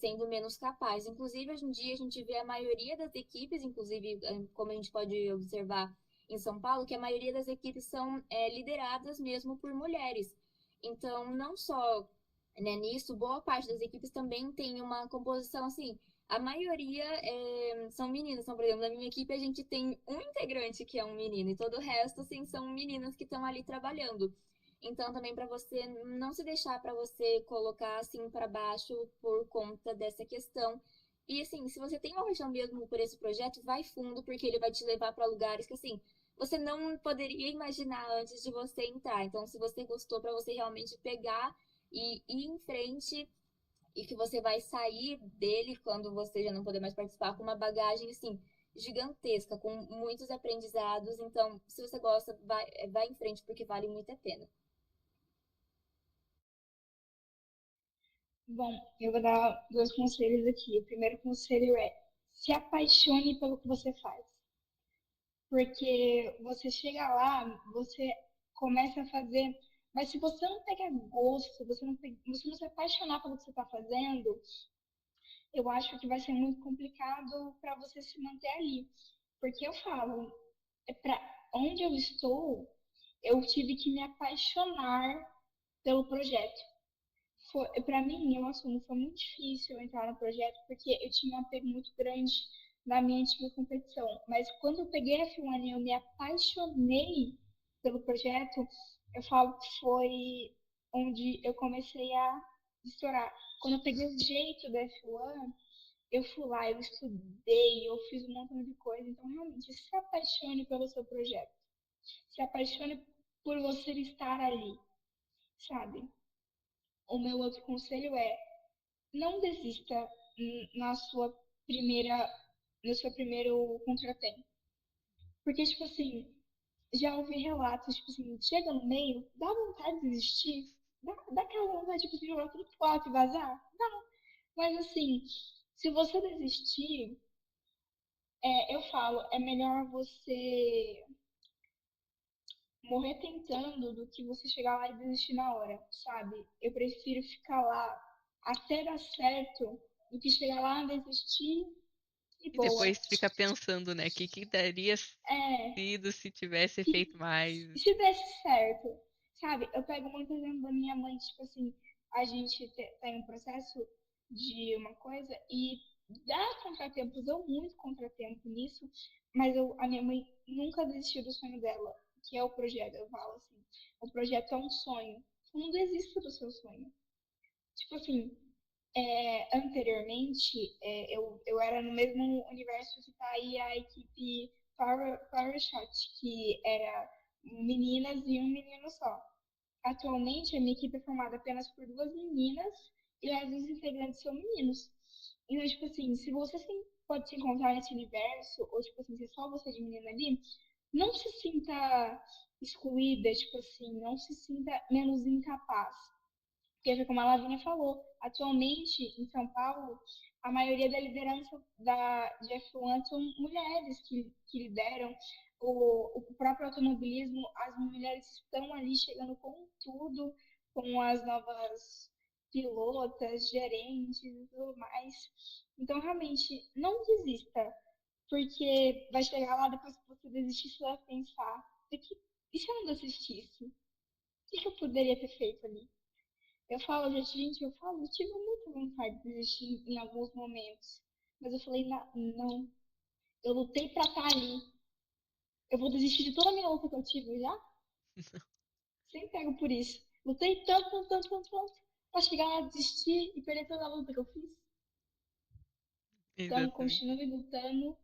sendo menos capaz. Inclusive, hoje em dia, a gente vê a maioria das equipes, inclusive, como a gente pode observar em São Paulo, que a maioria das equipes são lideradas mesmo por mulheres. Então, não só, né, nisso, boa parte das equipes também tem uma composição assim. A maioria são meninas. Então, por exemplo, na minha equipe a gente tem um integrante que é um menino e todo o resto, assim, são meninas que estão ali trabalhando. Então, também para você não se deixar para você colocar assim para baixo por conta dessa questão. E assim, se você tem uma paixão mesmo por esse projeto, vai fundo, porque ele vai te levar para lugares que assim, você não poderia imaginar antes de você entrar. Então, se você gostou, para você realmente pegar e ir em frente e que você vai sair dele quando você já não puder mais participar com uma bagagem assim gigantesca, com muitos aprendizados. Então, se você gosta, vai em frente porque vale muito a pena.
Bom, eu vou dar dois conselhos aqui. O primeiro conselho é se apaixone pelo que você faz. Porque você chega lá, você começa a fazer, mas se você não pegar gosto, você não se apaixonar pelo que você está fazendo, eu acho que vai ser muito complicado para você se manter ali. Porque eu falo, para onde eu estou, eu tive que me apaixonar pelo projeto. Para mim, eu assumo, foi muito difícil entrar no projeto porque eu tinha um apego muito grande na minha antiga competição. Mas quando eu peguei a F1 e eu me apaixonei pelo projeto, eu falo que foi onde eu comecei a estourar. Quando eu peguei o jeito da F1, eu fui lá, eu estudei, eu fiz um montão de coisa. Então, realmente, se apaixone pelo seu projeto. Se apaixone por você estar ali, sabe? O meu outro conselho é não desista na sua primeira, no seu primeiro contratempo. Porque, tipo assim, já ouvi relatos, tipo assim, chega no meio, dá vontade de desistir, dá aquela vontade, tipo assim, de jogar tudo pro alto e vazar. Não. Mas assim, se você desistir, eu falo, é melhor você morrer tentando do que você chegar lá e desistir na hora, sabe? Eu prefiro ficar lá até dar certo do que chegar lá, desistir e
E
boa.
depois fica pensando, né, que teria
É,
sido se tivesse
que
feito mais.
se desse certo, sabe? Eu pego muito exemplo da minha mãe, tipo assim, a gente tem um processo de uma coisa e dá contratempos, deu muito contratempo nisso, mas a minha mãe nunca desistiu do sonho dela, que é o projeto. Eu falo assim, o projeto é um sonho. Tu não desista do seu sonho. Tipo assim, anteriormente, eu era no mesmo universo que tá aí a equipe Power Shot, que era meninas e um menino só. Atualmente, a minha equipe é formada apenas por duas meninas e as duas integrantes são meninos. Então, tipo assim, se você pode se encontrar nesse universo, ou tipo assim, se só você de menina ali, não se sinta excluída, tipo assim, não se sinta menos incapaz. Porque, como a Lavínia falou, atualmente em São Paulo, a maioria da liderança de F1 são mulheres que lideram. O próprio automobilismo, as mulheres estão ali chegando com tudo, com as novas pilotas, gerentes e tudo mais. Então, realmente, não desista, porque vai chegar lá depois que você desistir, você vai pensar, e se eu não desistisse? O que eu poderia ter feito ali? Eu falo, gente, eu tive muita vontade de desistir em alguns momentos. Mas eu falei, não, eu lutei pra estar ali. Eu vou desistir de toda a minha luta que eu tive já? Sem pego por isso. Lutei tanto, tanto, tanto, tanto, tanto, pra chegar lá, desistir e perder toda a luta que eu fiz. Então,
Exatamente.
continue lutando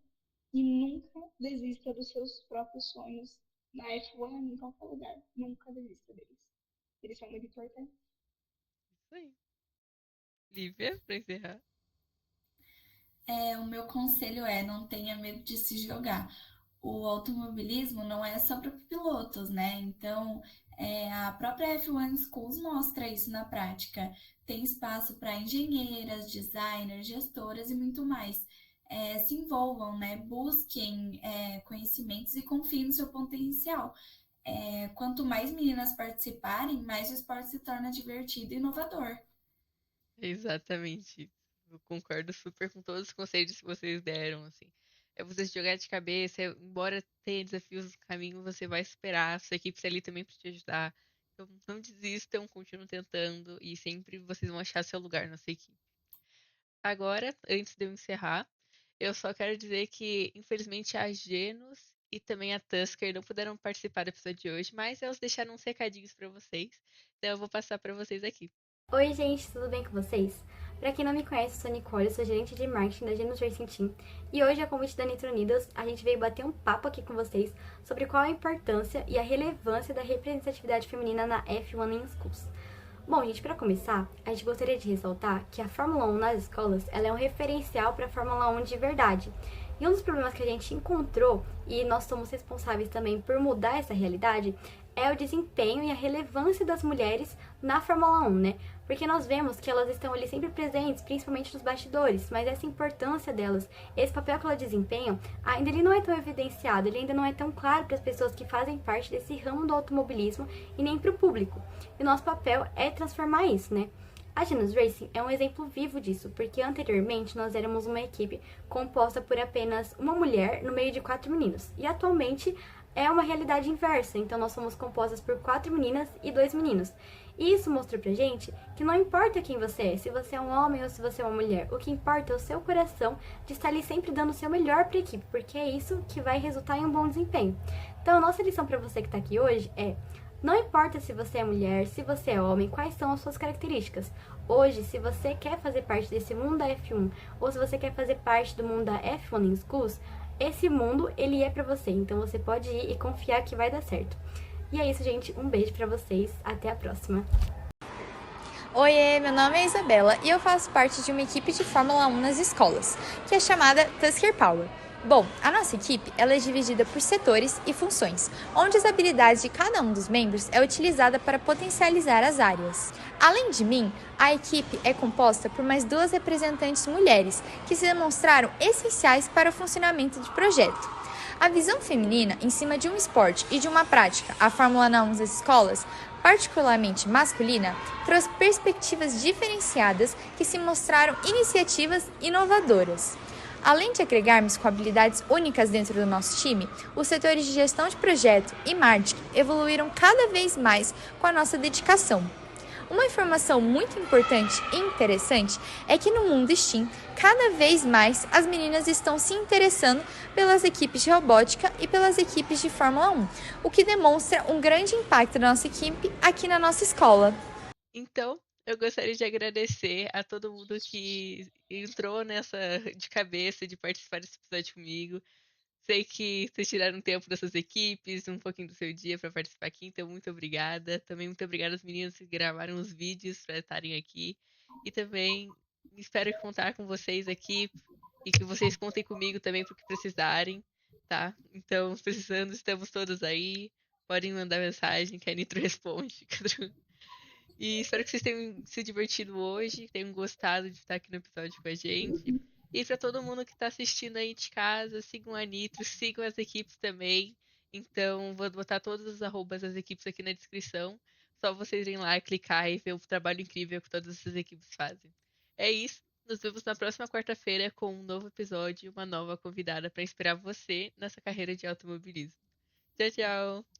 e nunca desista dos seus próprios sonhos na F1 em qualquer lugar. Nunca desista deles. Eles são muito importantes.
Isso aí. Lívia, pra encerrar.
O meu conselho é não tenha medo de se jogar. O automobilismo não é só para pilotos, né? Então, a própria F1 Schools mostra isso na prática. Tem espaço para engenheiras, designers, gestoras e muito mais. Se envolvam, né? Busquem conhecimentos e confiem no seu potencial. Quanto mais meninas participarem, mais o esporte se torna divertido e inovador.
Exatamente isso. Eu concordo super com todos os conselhos que vocês deram, assim. É você se jogar de cabeça, embora tenha desafios no caminho, você vai superar, sua equipe está ali também para te ajudar. Então, não desistam, continuem tentando e sempre vocês vão achar seu lugar na sua equipe. Agora, antes de eu encerrar, eu só quero dizer que, infelizmente, a Genos e também a Tusker não puderam participar do episódio de hoje, mas elas deixaram uns recadinhos para vocês. Então, eu vou passar para vocês aqui.
Oi, gente, tudo bem com vocês? Pra quem não me conhece, eu sou Nicole, sou gerente de marketing da Genus Racing Team. E hoje, a convite da Nitro Unidos, a gente veio bater um papo aqui com vocês sobre qual a importância e a relevância da representatividade feminina na F1 em Schools. Bom, gente, para começar, a gente gostaria de ressaltar que a Fórmula 1 nas escolas ela é um referencial para a Fórmula 1 de verdade. E um dos problemas que a gente encontrou, e nós somos responsáveis também por mudar essa realidade, é o desempenho e a relevância das mulheres na Fórmula 1, né? Porque nós vemos que elas estão ali sempre presentes, principalmente nos bastidores, mas essa importância delas, esse papel que elas desempenham, ainda ele não é tão evidenciado, ele ainda não é tão claro para as pessoas que fazem parte desse ramo do automobilismo e nem para o público. E o nosso papel é transformar isso, né? A Genus Racing é um exemplo vivo disso, porque anteriormente nós éramos uma equipe composta por apenas uma mulher no meio de 4 meninos. E atualmente é uma realidade inversa, então nós somos compostas por 4 meninas e 2 meninos. E isso mostrou pra gente que não importa quem você é, se você é um homem ou se você é uma mulher, o que importa é o seu coração de estar ali sempre dando o seu melhor pra equipe, porque é isso que vai resultar em um bom desempenho. Então a nossa lição pra você que tá aqui hoje é: não importa se você é mulher, se você é homem, quais são as suas características. Hoje, se você quer fazer parte desse mundo da F1 ou se você quer fazer parte do mundo da F1 in Schools, esse mundo ele é pra você. Então você pode ir e confiar que vai dar certo. E é isso, gente. Um beijo pra vocês. Até a próxima.
Oiê, meu nome é Isabela e eu faço parte de uma equipe de Fórmula 1 nas escolas, que é chamada Tusker Power. Bom, a nossa equipe ela é dividida por setores e funções, onde as habilidades de cada um dos membros é utilizada para potencializar as áreas. Além de mim, a equipe é composta por mais 2 representantes mulheres, que se demonstraram essenciais para o funcionamento do projeto. A visão feminina em cima de um esporte e de uma prática, a Fórmula 1 nas escolas, particularmente masculina, trouxe perspectivas diferenciadas que se mostraram iniciativas inovadoras. Além de agregarmos com habilidades únicas dentro do nosso time, os setores de gestão de projeto e marketing evoluíram cada vez mais com a nossa dedicação. Uma informação muito importante e interessante é que no mundo STEAM, cada vez mais as meninas estão se interessando pelas equipes de robótica e pelas equipes de Fórmula 1, o que demonstra um grande impacto da nossa equipe aqui na nossa escola.
Então, eu gostaria de agradecer a todo mundo que entrou nessa de cabeça de participar desse episódio comigo. Sei que vocês tiraram tempo das suas equipes, um pouquinho do seu dia para participar aqui, então muito obrigada. Também muito obrigada às meninas que gravaram os vídeos para estarem aqui. E também espero contar com vocês aqui e que vocês contem comigo também para o que precisarem, tá? Então, precisando, estamos todos aí. Podem mandar mensagem que a Nitro responde. E espero que vocês tenham se divertido hoje, tenham gostado de estar aqui no episódio com a gente. E para todo mundo que está assistindo aí de casa, sigam a Nitro, sigam as equipes também. Então, vou botar todos os arrobas das equipes aqui na descrição. Só vocês irem lá, clicar e ver o trabalho incrível que todas essas equipes fazem. É isso. Nos vemos na próxima quarta-feira com um novo episódio e uma nova convidada para inspirar você nessa carreira de automobilismo. Tchau, tchau!